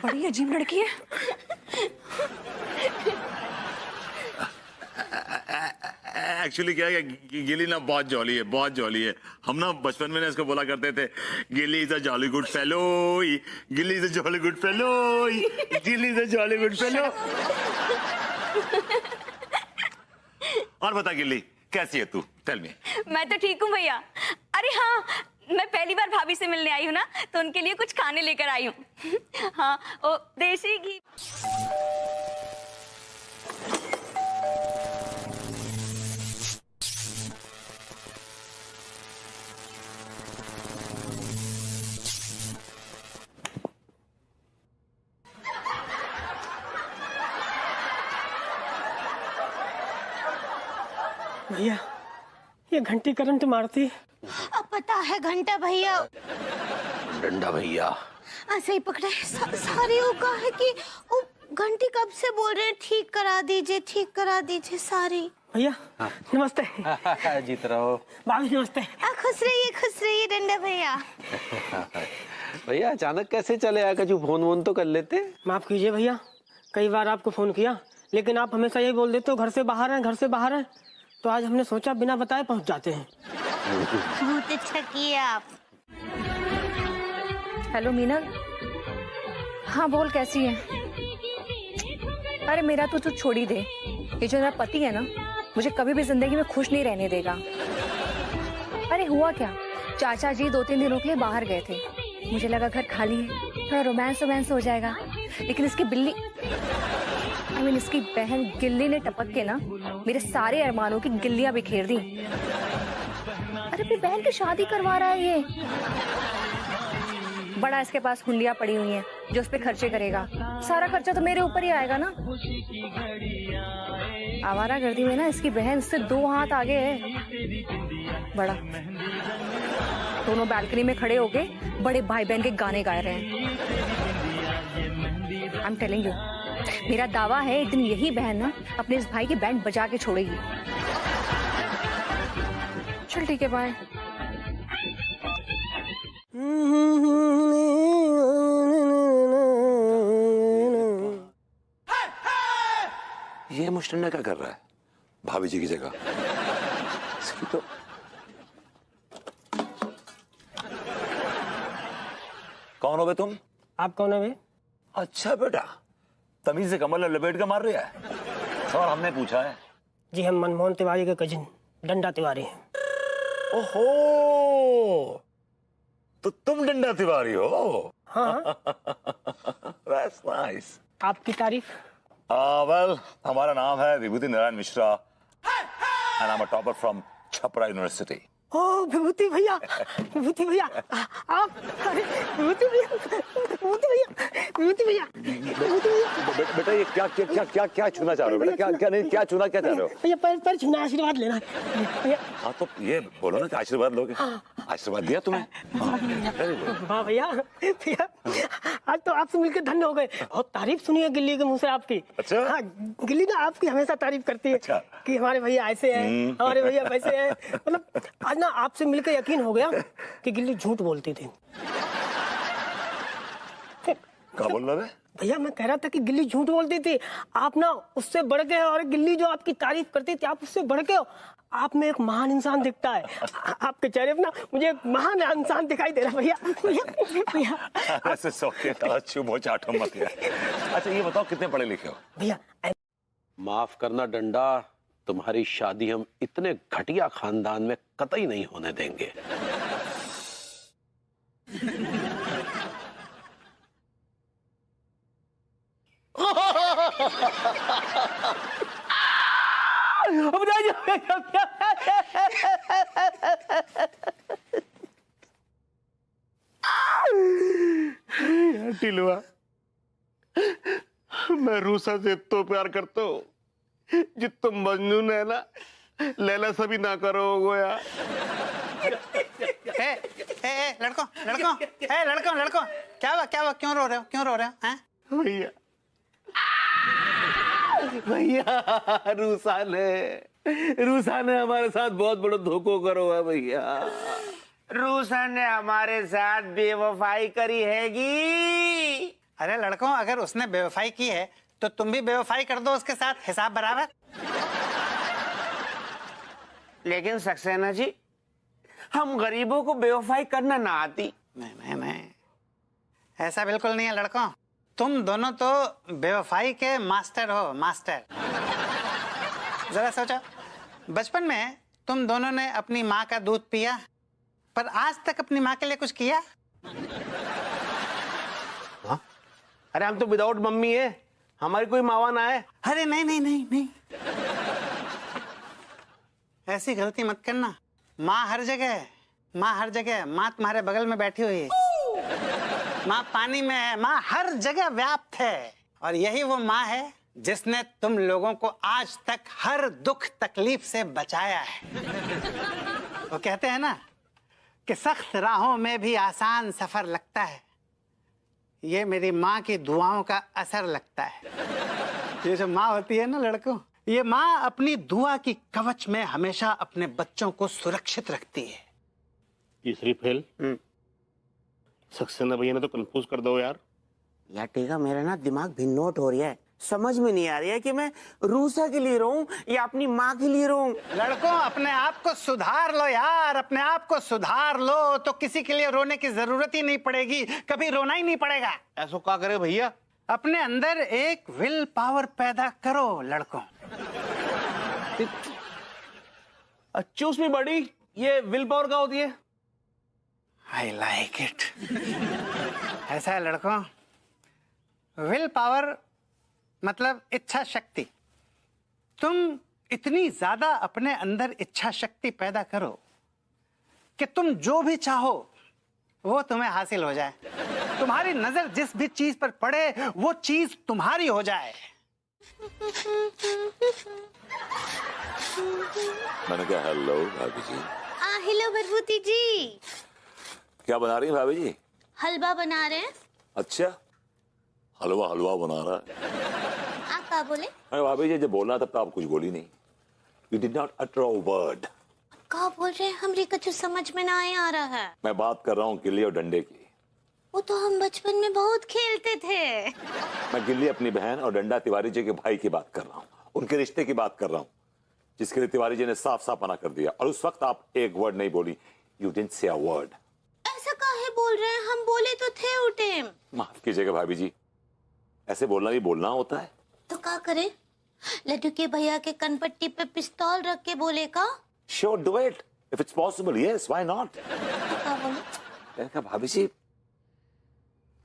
बड़ी अजीब लड़की है। एक्चुअली क्या है कि गिली ना बहुत जॉली है, बहुत जॉली है। हम ना बचपन में ना इसको बोला करते थे, Gilli is a jolly good fellow, Gilli is a jolly good fellow, Gilli is a jolly good fellow. और बता गिल्ली, कैसी है तू? Tell me. मैं तो ठीक हूँ भैया। अरे हाँ, मैं पहली बार भाभी से मिलने आई हूँ ना, तो उनके लिए कुछ खाने लेकर आई हूँ। हाँ, ओ देसी घी। भैया ये घंटी करंट मारती। अब पता है घंटा भैया, डंडा भैया ऐसे ही पकड़े। सारी होगा है कि वो घंटी कब से बोल रहे हैं ठीक करा दीजिए, ठीक करा दीजिए सारी। भैया नमस्ते। जीत रहो भाभी, नमस्ते। खुश रहिए डंडा भैया। भैया अचानक कैसे चले आए? कभी फोन वोन तो कर लेते। माफ कीजिए भैया, कई बार आपको फोन किया लेकिन आप हमेशा यही बोल देते हो घर से बाहर हैं, घर से बाहर हैं। तो आज हमने सोचा बिना बताए पहुंच जाते हैं। बहुत अच्छा किया आप। हेलो मीनल। हाँ बोल, कैसी है? अरे मेरा तो तू छोड़ ही दे, ये जो मेरा पति है ना, मुझे कभी भी जिंदगी में खुश नहीं रहने देगा। अरे हुआ क्या, चाचा जी 2-3 दिनों के लिए बाहर गए थे, मुझे लगा घर खाली है, थोड़ा रोमांस हो जाएगा, लेकिन इसकी बिल्ली इसकी बहन गिल्ली ने टपक के ना मेरे सारे अरमानों की गिल्लियां बिखेर दी। अरे अपनी बहन की शादी करवा रहा है ये। बड़ा इसके पास हुंडियां पड़ी हुई हैं जो उस पे खर्चे करेगा, सारा खर्चा तो मेरे ऊपर ही आएगा ना। आवारागर्दी में ना इसकी बहन इससे 2 हाथ आगे है। बड़ा दोनों बालकनी में खड़े होके बड़े भाई बहन के गाने गा रहे हैं। आई एम टेलिंग यू, मेरा दावा है एक दिन यही बहन ना अपने इस भाई की बैंड बजा के छोड़ेगी। चल ठीक है, बाय। ये मुश्तंडा क्या कर रहा है भाभी जी की जगह? इसकी तो कौन हो बे तुम? आप कौन है बे? अच्छा बेटा, तमीज से कमर लपेट के मार रहा है। और हमने पूछा है। जी हम मनमोहन तिवारी के कजिन डंडा तिवारी हैं। ओहो, तो तुम डंडा तिवारी हो? हाँ। That's nice. आपकी तारीफ? वेल, हमारा नाम है Vibhuti Narayan Mishra and I'm a topper from Chhapra university. ओ विभूति भैया, विभूति भैया, आप, अरे विभूति भैया, विभूति भैया, विभूति भैया, विभूति भैया। बेटा ये क्या छूना चाह रहे हो? बेटा क्या छूना क्या चाह रहे हो? भैया पैर छूना, आशीर्वाद लेना है भैया। हाँ तो ये बोलो ना कि आशीर्वाद लोगे। आशीर्वाद दिया तुम्हें? वाह भैया, भैया आज तो आपसे मिलकर धन्य हो गए। बहुत तारीफ सुनी है गिल्ली के मुंह से आपकी। अच्छा? हाँ, गिल्ली ना आपकी हमेशा तारीफ करती है। अच्छा? कि हमारे भैया ऐसे हैं, हमारे भैया वैसे हैं। मतलब आज ना आपसे मिलकर यकीन हो गया कि गिल्ली झूठ बोलती थी। क्या बोल रहा है भैया? मैं कह रहा था कि गिल्ली झूठ बोलती थी, आप ना उससे बढ़ के, और गिल्ली जो आपकी तारीफ करती थी आप उससे बढ़ के हो। आप में एक महान इंसान दिखता है। आपके चेहरे पे ना मुझे एक महान इंसान दिखाई दे रहा है भैया। भैया ऐसे सौखे चुप हो, चाटो मत यार। अच्छा ये बताओ कितने पढ़े लिखे हो? भैया माफ करना डंडा, तुम्हारी शादी हम इतने घटिया खानदान में कतई नहीं होने देंगे। टिलुआ, मैं रूसा से तो प्यार करता हूँ जितना मजनू है ना लैला से भी ना करो गोया। लड़कों लड़कों लड़कों लड़कों, क्या हुआ क्यों रो रहे हो हैं? भैया भैया रूसा ने हमारे साथ बहुत बड़ा धोखा करो है भैया। रूसा ने हमारे साथ बेवफाई करी हैगी। अरे लड़कों, अगर उसने बेवफाई की है तो तुम भी बेवफाई कर दो उसके साथ, हिसाब बराबर। लेकिन सक्सेना जी, हम गरीबों को बेवफाई करना ना आती। नहीं, ऐसा बिल्कुल नहीं है लड़कों। तुम दोनों तो बेवफाई के मास्टर हो, मास्टर। जरा सोचो, बचपन में तुम दोनों ने अपनी माँ का दूध पिया, पर आज तक अपनी माँ के लिए कुछ किया? हाँ? अरे हम तो विदाउट मम्मी है, हमारी कोई मावा ना है। अरे नहीं, ऐसी गलती मत करना। माँ हर जगह है, माँ तुम्हारे बगल में बैठी हुई है, माँ पानी में है, माँ हर जगह व्याप्त है। और यही वो माँ है जिसने तुम लोगों को आज तक हर दुख तकलीफ से बचाया है। वो कहते हैं ना कि सख्त राहों में भी आसान सफर लगता है, ये मेरी माँ की दुआओं का असर लगता है। ये जो माँ होती है ना लड़कों, ये माँ अपनी दुआ की कवच में हमेशा अपने बच्चों को सुरक्षित रखती है। तीसरी फेल। सक्सेना भैया ने तो कंफ्यूज कर दो यार। यार टीका, मेरा ना दिमाग भिन्नोट हो रहा है, समझ में नहीं आ रही है कि मैं रूसा के लिए रोऊं या अपनी माँ के लिए रोऊं। लड़कों, अपने आप को सुधार लो यार, अपने आप को सुधार लो, तो किसी के लिए रोने की जरूरत ही नहीं पड़ेगी, कभी रोना ही नहीं पड़ेगा। ऐसा क्या करे भैया? अपने अंदर एक विल पावर पैदा करो लड़कों। अच्छा, उसमें बड़ी ये विल पावर का होती है? आई लाइक इट। ऐसा है लड़कों, विल पावर मतलब इच्छा शक्ति। तुम इतनी ज्यादा अपने अंदर इच्छा शक्ति पैदा करो कि तुम जो भी चाहो वो तुम्हें हासिल हो जाए। तुम्हारी नजर जिस भी चीज पर पड़े वो चीज तुम्हारी हो जाए। मैंने कहा हेलो भाभी जी। हेलो भरभूति जी। क्या बना रही हैं भाभी जी? हलवा बना रहे हैं। अच्छा, हलवा बना रहा है। आप क्या बोले? अरे भाभी जी, जब बोलना तब तो आप कुछ बोली नहीं। You did not utter a word. क्या बोल रहे हैं? हमरे कुछ समझ में नहीं आ रहा है। मैं बात कर रहा हूँ गिल्ली और डंडे की। वो तो हम बचपन में बहुत खेलते थे। मैं गिल्ली अपनी बहन और डंडा तिवारी जी के भाई की बात कर रहा हूँ, उनके रिश्ते की बात कर रहा हूँ, जिसके लिए तिवारी जी ने साफ साफ मना कर दिया। और उस वक्त आप एक वर्ड नहीं बोली। You didn't say a word. ऐसा काहे बोल रहे हैं? हम बोले तो थे उठे। माफ कीजिएगा भाभी जी, ऐसे बोलना भी बोलना होता है। तो क्या करे? लड्डू के भैया के कनपट्टी पे पिस्तौल रख के बोले का? Sure, do it. If it's possible, yes, why not? क्या बोले? मैंने कहा भाभी जी,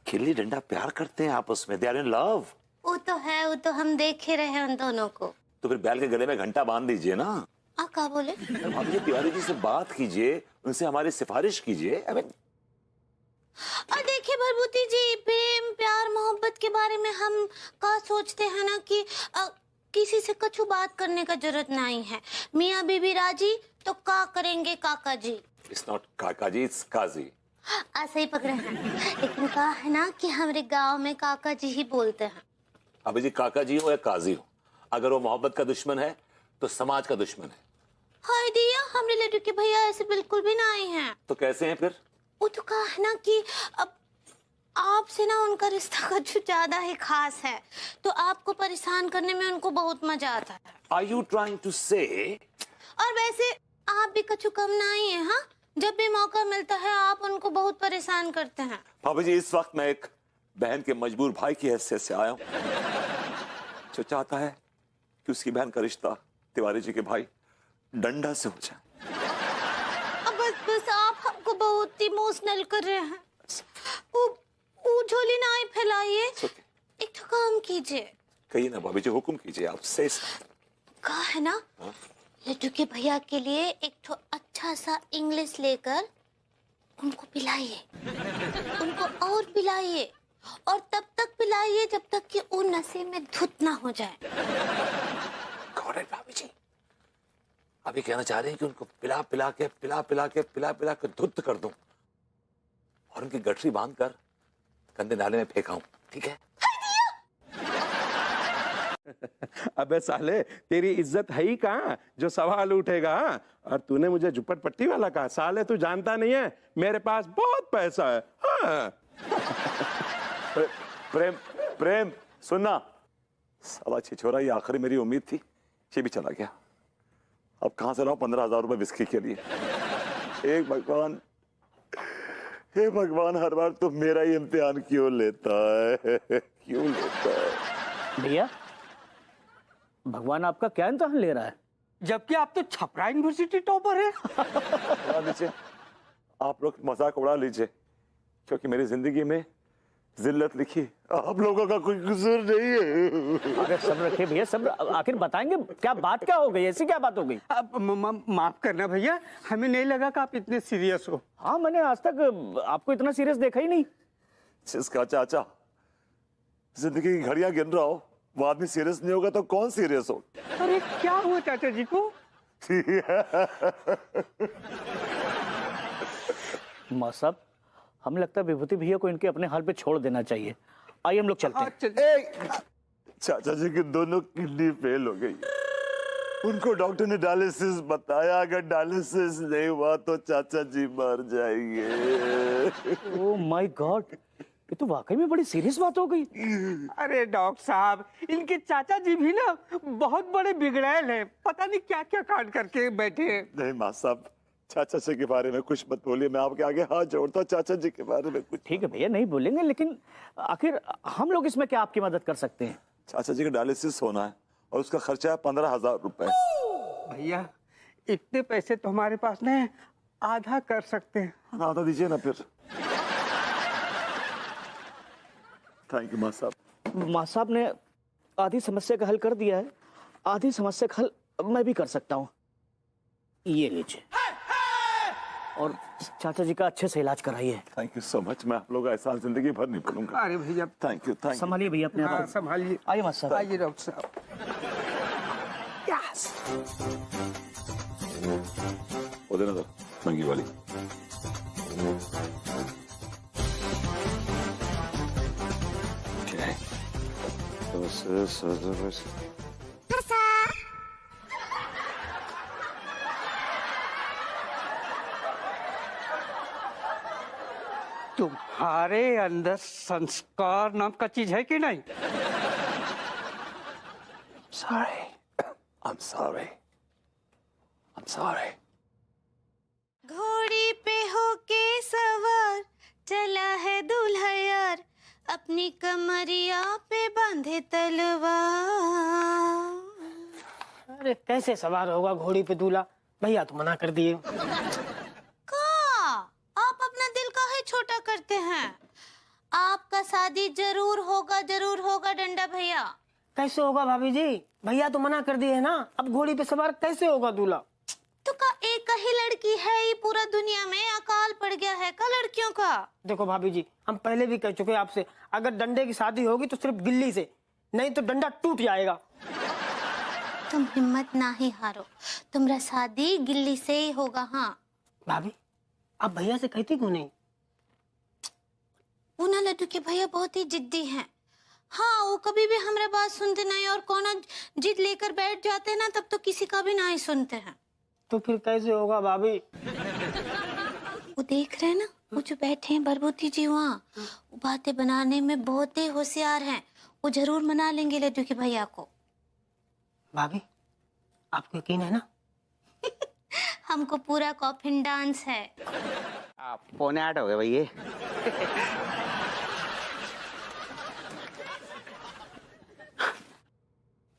गिल्ली डंडा प्यार करते हैं आपस में, they are in love. वो तो है, वो तो हम देखे रहे हैं उन दोनों को। तो फिर बैल के गले में घंटा बांध दीजिए ना। आप क्या बोले? भाभी जी, तिवारी जी से बात कीजिए, उनसे हमारी सिफारिश कीजिए। और देखिए भरभूति जी, प्रेम प्यार मोहब्बत के बारे में हम क्या सोचते हैं ना कि किसी से कछु बात करने का जरूरत नहीं है। मियाँ बीबी राजी तो क्या करेंगे काका जी? It's not काका जी, it's काजी। ऐसे ही पकड़े हैं, लेकिन कहा है ना कि हमारे गांव में काका जी ही बोलते हैं। अभी जी, काका जी हो या काजी हो, अगर वो मोहब्बत का दुश्मन है तो समाज का दुश्मन है। हाय दिया, हमारे लड्डू के भैया ऐसे बिल्कुल भी नहीं हैं। तो कैसे हैं फिर? वो तो कहा है ना कि अब आपसे ना उनका रिश्ता कुछ ज्यादा ही खास है, तो आपको परेशान करने में उनको बहुत मजा आता है। Are you trying to say? और वैसे आप भी कछु कम नहीं है। हाँ, जब भी मौका मिलता है आप उनको बहुत परेशान करते हैं। भाभी जी, इस वक्त मैं एक बहन के मजबूर भाई की हैसियत से आया हूँ, जो चाहता है कि उसकी बहन का रिश्ता तिवारी जी के भाई डंडा से हो जाए। बस आप हमको बहुत इमोशनल कर रहे हैं। वो झोली ना फैलाइए, एक तो काम कीजिए। कहिए ना भाभी जी, हुक्म कीजिए, आप से कहा है ना, लड्डू के भैया के लिए एक तो अच्छा सा इंग्लिश लेकर उनको पिलाइए, उनको और पिलाइए, और तब तक पिलाइए जब तक कि वो नशे में धुत ना हो जाए। भाभी जी अभी कहना चाह रही हैं कि उनको पिला पिला के धुत कर दूं और उनकी गठरी बांधकर गंदे नाले में फेंकाऊं, ठीक है? अबे साले तेरी इज्जत है ही कहाँ जो सवाल उठेगा? और तूने मुझे झुपट पट्टी वाला कहा? साले तू जानता नहीं है मेरे पास बहुत पैसा है। हाँ। प्रेम सुनना, साला छिछोरा ये आखिरी मेरी उम्मीद थी, ये भी चला गया। अब कहां से लाऊं 15,000 रुपए विस्की के लिए? हे भगवान हर बार तुम मेरा ही इम्तिहान क्यों लेता है? क्यों लेता है? भैया भगवान आपका क्या इम्तिहान ले रहा है? जबकि आप तो छपरा यूनिवर्सिटी टॉपर है। उड़ा लीजिए, आप लोग मजाक उड़ा लीजिए, क्योंकि मेरी जिंदगी में जिल्लत लिखी आप लोगों का कोई कसूर नहीं है। अगर सब्र रखिए भैया, सब्र। आखिर बताएंगे क्या बात क्या हो गई? ऐसी क्या बात हो गई? माफ करना भैया, हमें नहीं लगा कि आप इतने सीरियस हो। हाँ, मैंने आज तक आपको इतना सीरियस देखा ही नहीं। जिसका चाचा जिंदगी की घड़ियां गिन रहा हो वो आदमी सीरियस नहीं होगा तो कौन सीरियस हो? अरे क्या हुआ चाचा जी को? माँ साहब, हमें लगता है विभूति भैया को इनके अपने हाल पे छोड़ देना चाहिए। आइए हम लोग चलते हैं। चाचा जी की दोनों किडनी फेल हो गई, उनको डॉक्टर ने डायलिसिस बताया, अगर डायलिसिस नहीं हुआ तो चाचा जी मर जाएंगे। ओह माय गॉड, ये तो वाकई में बड़ी सीरियस बात हो गई। अरे डॉक्टर साहब, इनके चाचा जी भी ना बहुत बड़े बिगड़ैल हैं, पता नहीं क्या क्या कांड करके बैठे हैं। नहीं माँ साहब, चाचा जी के बारे में कुछ मत बोलिए, मैं आपके आगे हाथ जोड़ता हूँ। चाचा जी के बारे में कुछ। ठीक है भैया, नहीं बोलेंगे, लेकिन आखिर हम लोग इसमें क्या आपकी मदद कर सकते हैं? चाचा जी का डायलिसिस होना है और उसका खर्चा है 15,000 रुपए। भैया इतने पैसे तो हमारे पास नहीं, आधा कर सकते हैं। आधा दीजिए ना फिर। थैंक यू माँ साहब। माँ साहब ने आधी समस्या का हल कर दिया है, आधी समस्या का हल मैं भी कर सकता हूँ। ये लीजिए, और चाचा जी का अच्छे से इलाज कराइए। थैंक यू सो मच, मैं आप लोगों का एहसान जिंदगी भर नहीं भूलूंगा। अरे भैया थैंक यू। संभालिए भैया अपने आप। संभालिए। आइए माँ साहब। आइए डॉक्टर साहब। यस। वो देना तो मंगी वाली। तुम्हारे अंदर संस्कार नाम का चीज है कि नहीं? I'm sorry. घोड़ी पे होके सवार चला है दूल्हा यार, अपनी कमरिया पे बांधे तलवार। अरे कैसे सवार होगा घोड़ी पे दूल्हा? भैया तो मना कर दिए। आप अपना दिल काहे छोटा करते हैं? आपका शादी जरूर होगा डंडा भैया। कैसे होगा भाभी जी? भैया तो मना कर दिए है ना, अब घोड़ी पे सवार कैसे होगा दूल्हा? तो का एक ही लड़की है ही पूरा दुनिया में, अकाल पड़ गया है का लड़कियों का? देखो भाभी जी, हम पहले भी कह चुके हैं आपसे, अगर डंडे की शादी होगी तो सिर्फ गिल्ली से, नहीं तो डंडा टूट जाएगा। तुम हिम्मत ना ही हारो, तुम्हारा शादी गिल्ली से ही होगा। हाँ भाभी, आप भैया से कहती क्यों नहीं? वो ना लड्डू के भैया बहुत ही जिद्दी हैं। हाँ, वो कभी भी हमारा बात सुनते नहीं, और कौन जिद लेकर बैठ जाते हैं ना तब तो किसी का भी ना ही सुनते हैं। तो फिर कैसे होगा भाभी? वो देख रहे हैं ना, वो जो बैठे हैं बरबूती जी वहाँ, वो बातें बनाने में बहुत ही होशियार हैं, वो जरूर मना लेंगे लड्डू के भैया को। भाभी आपको यकीन है ना? हमको पूरा कॉफिन डांस है। आप 7:45 हो गए भैया।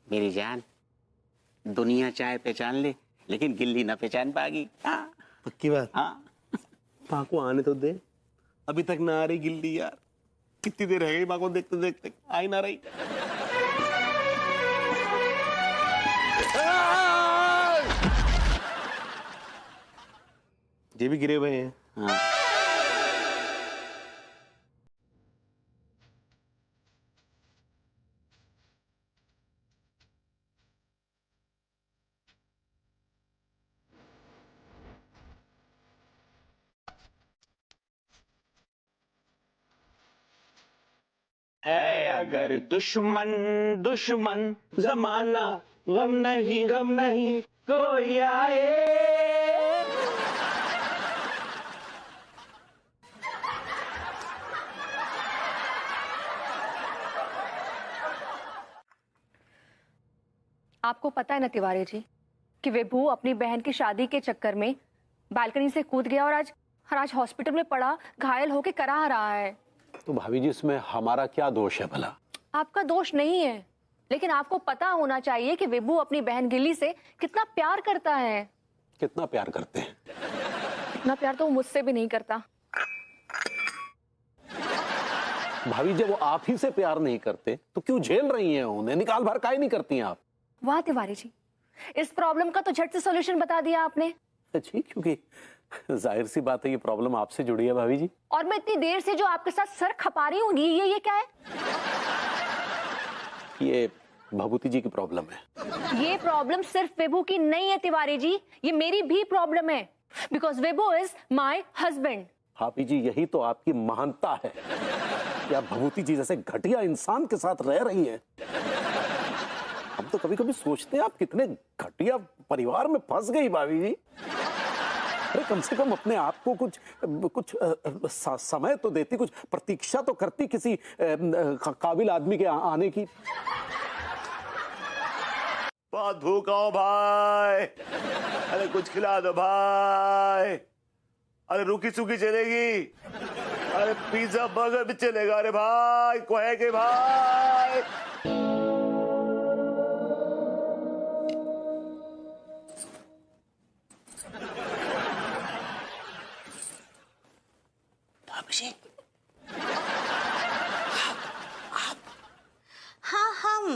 मेरी जान, दुनिया चाहे पहचान ले लेकिन गिल्ली ना पहचान पाएगी। पक्की बात? हाँ। माँ को आने तो दे, अभी तक ना आ रही गिल्ली यार। कितनी देर रह गई माँ को देखते देखते, आ ही ना रही। ये भी गिरे हुए हैं। हाँ। है अगर दुश्मन दुश्मन जमाना, गम नहीं कोई आए। आपको पता है ना तिवारी जी कि विभू अपनी बहन की शादी के चक्कर में बालकनी से कूद गया और आज हॉस्पिटल में पड़ा घायल होके करा रहा है। तो भाभी जी इसमें हमारा क्या दोष है भला? आपका दोष नहीं है, लेकिन आपको पता होना चाहिए कि विभू अपनी बहन गिल्ली से कितना प्यार करता है। कितना प्यार करते हैं? इतना प्यार तो वो मुझसे भी नहीं करता। भाभी जब वो आप ही से प्यार नहीं करते तो क्यों झेल रही हैं उन्हें? निकाल भर काहे नहीं करती हैं आप? वाह तिवारी जी, इस प्रॉब्लम का तो झट से सॉल्यूशन बता दिया आपने। अच्छी, क्योंकि जाहिर सी बात है ये प्रॉब्लम आपसे जुड़ी है भाभी जी। और मैं इतनी देर से जो आपके साथ सर खपा रही हूँ, ये क्या है? ये भभूति जी की प्रॉब्लम है। ये प्रॉब्लम सिर्फ विभू की नहीं है तिवारी जी, ये मेरी भी प्रॉब्लम है, because Vibhu is my husband. भाभी जी यही तो आपकी महानता है कि आप भभूति जी जैसे घटिया इंसान के साथ रह रही हैं। हम तो कभी कभी सोचते हैं आप कितने घटिया परिवार में फंस गई भाभी जी। अरे कम से कम अपने आप को कुछ समय तो देती, कुछ प्रतीक्षा तो करती किसी काबिल आदमी के आने की। बहुत भूखा हूं भाई, अरे कुछ खिला दो भाई। अरे रूखी सूखी चलेगी, अरे पिज्जा बर्गर भी चलेगा। अरे भाई कोहे के भाई। हाँ हम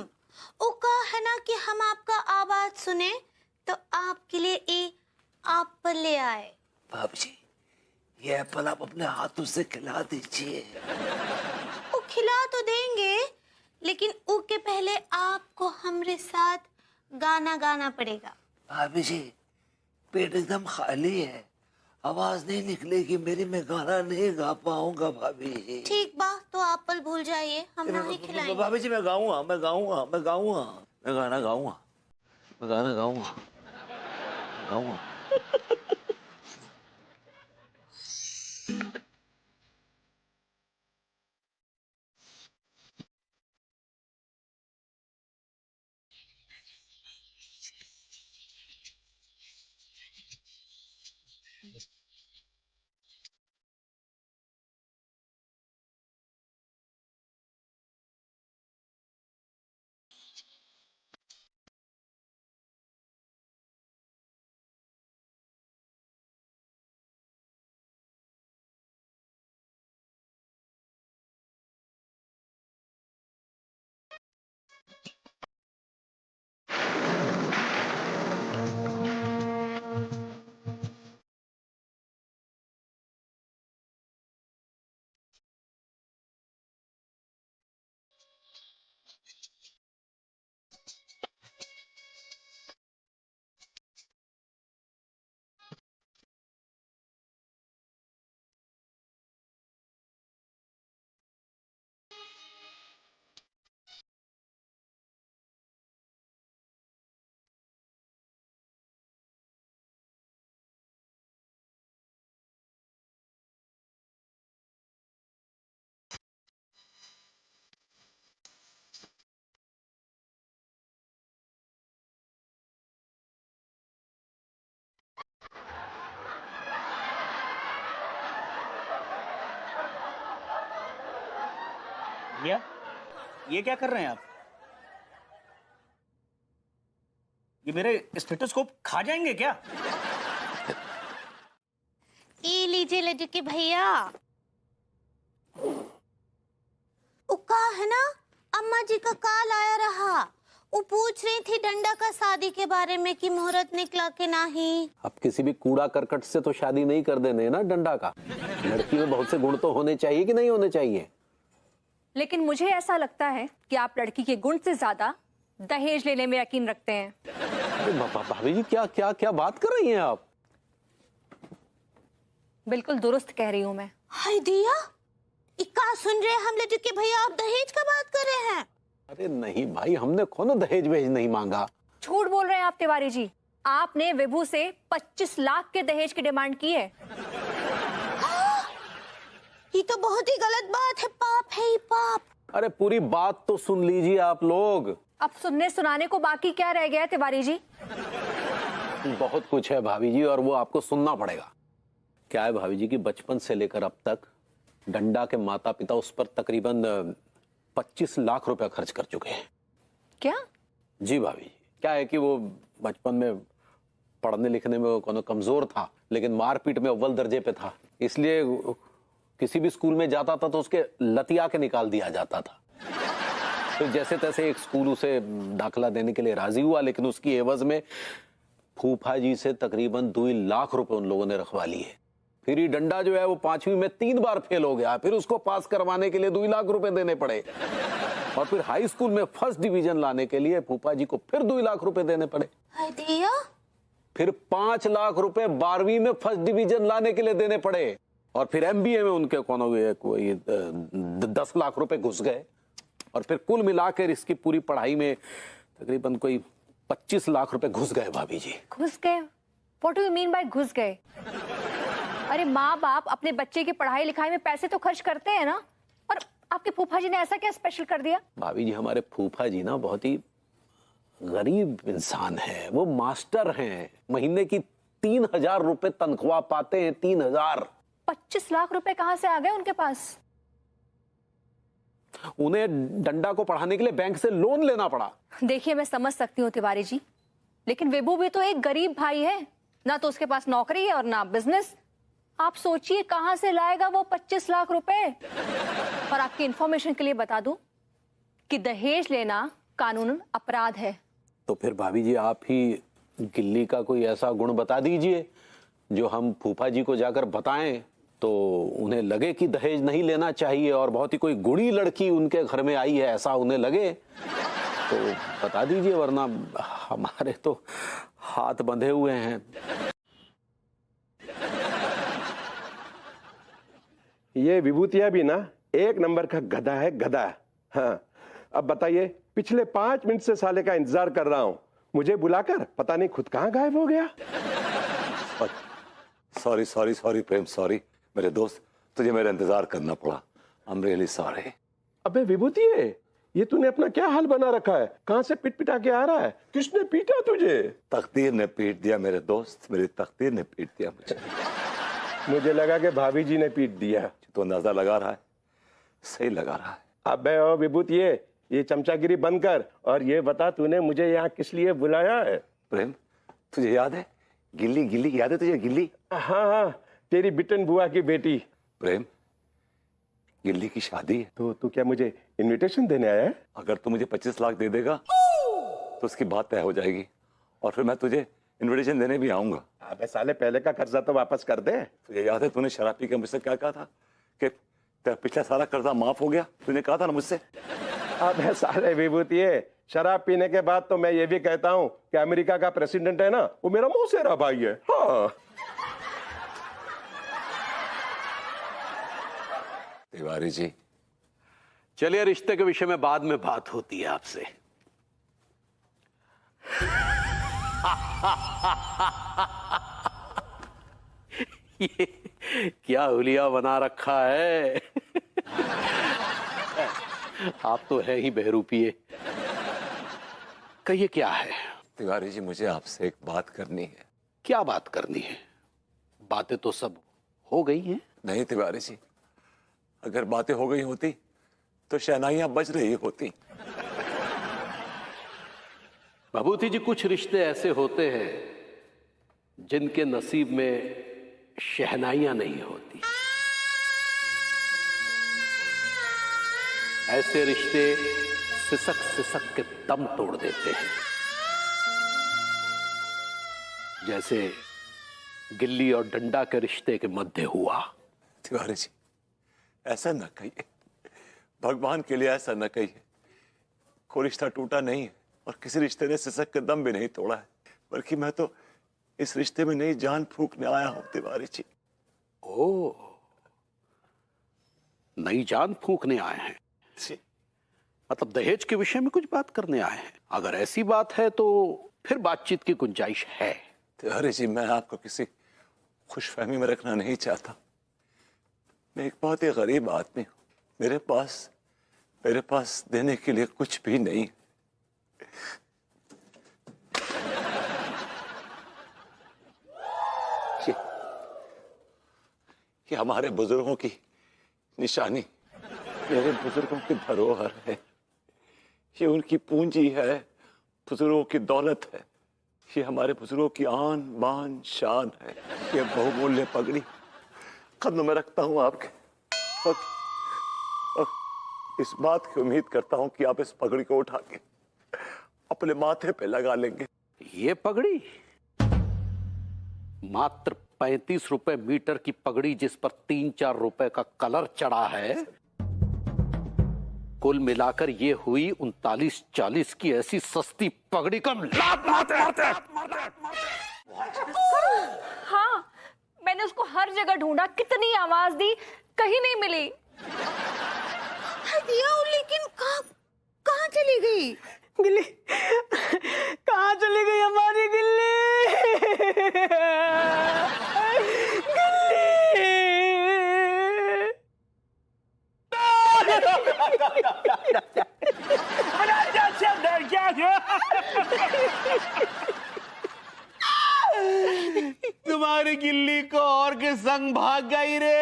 वो कहा है ना कि हम आपका आवाज सुने तो आपके लिए एक एप्पल ले आए। भाभी जी ये एप्पल आप अपने हाथों से खिला दीजिए। वो खिला तो देंगे, लेकिन उसके पहले आपको हमारे साथ गाना गाना पड़ेगा। भाभी जी पेट एकदम खाली है, आवाज नहीं निकलेगी मेरी, मैं गाना नहीं गा पाऊंगा भाभी जी। ठीक बात, तो एप्पल भूल जाइए, हम नहीं खिलाएंगे। भाभी जी मैं गाऊंगा, मैं गाना गाऊंगा, मैं गाना गाऊंगा। भैया ये क्या कर रहे हैं आप? ये मेरे स्टेथोस्कोप खा जाएंगे क्या? ये लीजिए लड्डू के भैया। उका है ना, अम्मा जी का काल आया रहा, वो पूछ रही थी डंडा का शादी के बारे में कि मुहूर्त निकला कि नहीं। अब किसी भी कूड़ा करकट से तो शादी नहीं कर देने ना डंडा का। लड़की में बहुत से गुण तो होने चाहिए कि नहीं होने चाहिए। लेकिन मुझे ऐसा लगता है कि आप लड़की के गुण से ज्यादा दहेज लेने में यकीन रखते हैं। अरे भाभी जी क्या क्या क्या बात कर रही हैं आप? बिल्कुल दुरुस्त कह रही हूं मैं। हाय दिया, इक्का सुन रहे हम लोग कि भैया आप दहेज का बात कर रहे हैं? अरे नहीं भाई, हमने कोनो दहेज वहेज नहीं मांगा। झूठ बोल रहे हैं आप तिवारी जी। आपने विभू से 25 लाख के दहेज की डिमांड की है। ये तो बहुत ही गलत बात है, पाप है ये पाप। अरे पूरी बात तो सुन लीजिए आप लोग। अब सुनने सुनाने को बाकी क्या रह गया है तिवारी जी? बहुत कुछ है भाभी जी, और वो आपको सुनना पड़ेगा। क्या है भाभी जी कि बचपन से लेकर अब तक डंडा के माता पिता उस पर तकरीबन 25 लाख रुपया खर्च कर चुके हैं। क्या? जी भाभी जी, क्या है कि वो बचपन में पढ़ने लिखने में वो कमजोर था, लेकिन मारपीट में अव्वल दर्जे पे था। इसलिए किसी भी स्कूल में जाता था तो उसके लतिया के निकाल दिया जाता था। तो जैसे तैसे एक स्कूल उसे दाखिला देने के लिए राजी हुआ, लेकिन उसकी एवज में फूफा जी से तकरीबन 2 लाख रुपए उन लोगों ने रखवा लिए। फिर ये डंडा जो है वो 5वीं में 3 बार फेल हो गया, फिर उसको पास करवाने के लिए 2 लाख रुपए देने पड़े। और फिर हाई स्कूल में फर्स्ट डिवीजन लाने के लिए फूफा जी को फिर 2 लाख रुपए देने पड़े। फिर 5 लाख रुपए 12वीं में फर्स्ट डिवीजन लाने के लिए देने पड़े। और फिर MBA में उनके कोई 10 लाख रुपए घुस गए। और फिर कुल मिलाकर इसकी पूरी पढ़ाई में तकरीबन कोई 25 लाख रुपए घुस गए भाभी जी। घुस गए? What do you mean by घुस गए? अरे माँ बाप अपने बच्चे की पढ़ाई लिखाई में पैसे तो खर्च करते हैं ना, और आपके फूफा जी ने ऐसा क्या स्पेशल कर दिया? भाभी जी, हमारे फूफा जी ना बहुत ही गरीब इंसान है। वो मास्टर हैं, महीने की 3000 रुपए तनख्वाह पाते हैं। 3000। 25 लाख रुपए कहां से आ गए उनके पास? उन्हें डंडा को पढ़ाने के लिए बैंक से लोन लेना पड़ा। देखिए मैं समझ सकती हूँ तिवारी जी, लेकिन विभू भी तो एक गरीब भाई है ना, तो उसके पास नौकरी है और ना बिजनेस। आप सोचिए कहां से लाएगा वो 25 लाख रुपए। और आपकी इंफॉर्मेशन के लिए बता दूं कि दहेज लेना कानूनन अपराध है। तो फिर भाभी जी आप ही गिल्ली का कोई ऐसा गुण बता दीजिए जो हम फूफा जी को जाकर बताएं तो उन्हें लगे कि दहेज नहीं लेना चाहिए, और बहुत ही कोई गुणी लड़की उनके घर में आई है ऐसा उन्हें लगे तो बता दीजिए, वरना हमारे तो हाथ बंधे हुए हैं। ये विभूतिया भी ना एक नंबर का गधा है, गधा। हाँ, अब बताइए, पिछले 5 मिनट से साले का इंतजार कर रहा हूं, मुझे बुलाकर पता नहीं खुद कहां गायब हो गया। सॉरी सॉरी सॉरी प्रेम, सॉरी मेरे दोस्त, तुझे मेरा इंतजार करना पड़ा। I am really sorry. अबे विभूति, ये तूने अपना क्या हाल बना रखा है? कहां से पिट पिटा के आ रहा है? किसने पीटा तुझे? तकदीर ने पीट दिया मेरे दोस्त, मेरी तकदीर ने पीट दिया मुझे। मुझे लगा कि भाभी जी ने पीट दिया। तो अंदाजा लगा रहा है, सही लगा रहा है। अबे ओ विभूति, ये चमचागिरी बंद कर और ये बता तूने मुझे यहाँ किस लिए बुलाया है? प्रेम, तुझे याद है गिल्ली? गिल्ली याद है तुझे? गिल्ली? हाँ हाँ, तेरी बिटन बुआ की बेटी। प्रेम, गिल्ली की शादी है। तो तू क्या मुझे इनविटेशन देने आया है? अगर तू मुझे 25 लाख दे देगा तो उसकी बात तय हो जाएगी, और फिर मैं तुझे इनविटेशन देने भी आऊंगा। अबे साले, पहले का कर्जा तो वापस कर दे। तुझे याद है तूने शराब पी के मुझसे क्या कहा था कि तेरा पिछला सारा कर्जा माफ हो गया? तूने कहा था ना मुझसे। अबे साले विभूति, शराब पीने के बाद तो मैं ये भी कहता हूँ कि अमेरिका का प्रेसिडेंट है ना, वो मेरा मौसेरा भाई है। हाँ। तिवारी जी, चलिए रिश्ते के विषय में बाद में बात होती है आपसे। ये क्या हुलिया बना रखा है। आप तो है ही बहरूपिये। कहिए क्या है? तिवारी जी, मुझे आपसे एक बात करनी है। क्या बात करनी है? बातें तो सब हो गई हैं। नहीं तिवारी जी, अगर बातें हो गई होती तो शहनाइयां बज रही होती। भभूति जी, कुछ रिश्ते ऐसे होते हैं जिनके नसीब में शहनाइयां नहीं होती। ऐसे रिश्ते सिसक सिसक के दम तोड़ देते हैं, जैसे गिल्ली और डंडा के रिश्ते के मध्य हुआ। तिवारी जी, ऐसा न कहिए, भगवान के लिए ऐसा न कहिए। कोई रिश्ता टूटा नहीं है और किसी रिश्ते ने सिसक के दम भी नहीं तोड़ा है, बल्कि मैं तो इस रिश्ते में नई जान फूंकने आया हूं तिवारी जी। ओह, नई जान फूंकने आए हैं, मतलब दहेज के विषय में कुछ बात करने आए हैं। अगर ऐसी बात है तो फिर बातचीत की गुंजाइश है। तिवारी जी, मैं आपको किसी खुशफहमी में रखना नहीं चाहता। मैं एक बहुत ही गरीब आदमी हूँ। मेरे पास देने के लिए कुछ भी नहीं। ये हमारे बुजुर्गों की निशानी, मेरे बुजुर्गों की धरोहर है। ये उनकी पूंजी है, बुजुर्गों की दौलत है। ये हमारे बुजुर्गों की आन बान शान है। ये बहुमूल्य पगड़ी कदम में रखता हूं आपके, और इस बात की उम्मीद करता हूं कि आप इस पगड़ी को उठा के अपने माथे पे लगा लेंगे। ये पगड़ी मात्र 35 रुपए मीटर की पगड़ी, जिस पर 3-4 रुपए का कलर चढ़ा है, कुल मिलाकर ये हुई 39-40 की ऐसी सस्ती पगड़ी का लात मारते। हाँ, मैंने उसको हर जगह ढूंढा, कितनी आवाज दी, कहीं नहीं मिली। लेकिन कहाँ चली गई? गिल्ली कहाँ चली गई हमारी गिल्ली? तुम्हारी गिल्ली को और के संग भाग गई रे।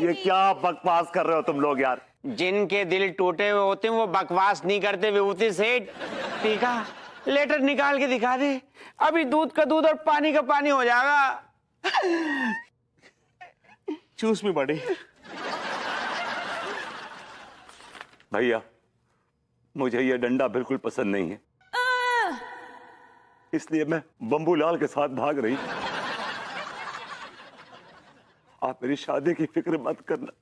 ये क्या बकवास कर रहे हो तुम लोग यार? जिनके दिल टूटे हुए होते हैं वो बकवास नहीं करते। विभूति सेठ, टीका लेटर निकाल के दिखा दे, अभी दूध का दूध और पानी का पानी हो जाएगा। चूस में बड़ी। भैया, मुझे ये डंडा बिल्कुल पसंद नहीं है, इसलिए मैं बंबूलाल के साथ भाग रही। आप मेरी शादी की फिक्र मत करना,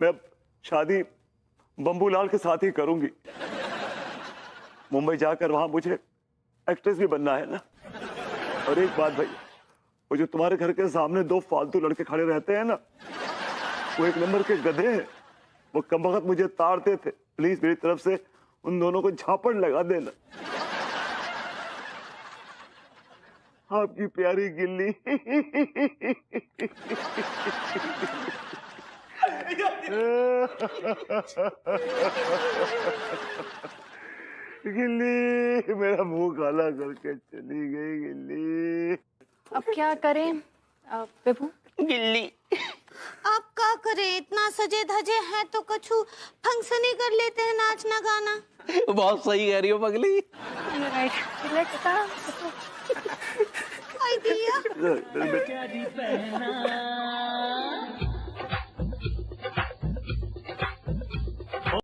मैं अब शादी बंबूलाल के साथ ही करूंगी। मुंबई जाकर वहां मुझे एक्ट्रेस भी बनना है ना। और एक बात भैया, वो जो तुम्हारे घर के सामने 2 फालतू लड़के खड़े रहते हैं ना, वो 1 नंबर के गधे हैं। वो कमबख्त मुझे ताड़ते थे। प्लीज मेरी तरफ से उन दोनों को झापड़ लगा देना। आपकी प्यारी गिल्ली। गिल्ली, मेरा मुंह काला करके चली गई गिल्ली। अब क्या करें विभू? गिल्ली, आप क्या करें? इतना सजे धजे हैं तो कछु फंक्शन ही कर लेते हैं, नाचना गाना। बहुत सही कह रही हो पगली। आइडिया।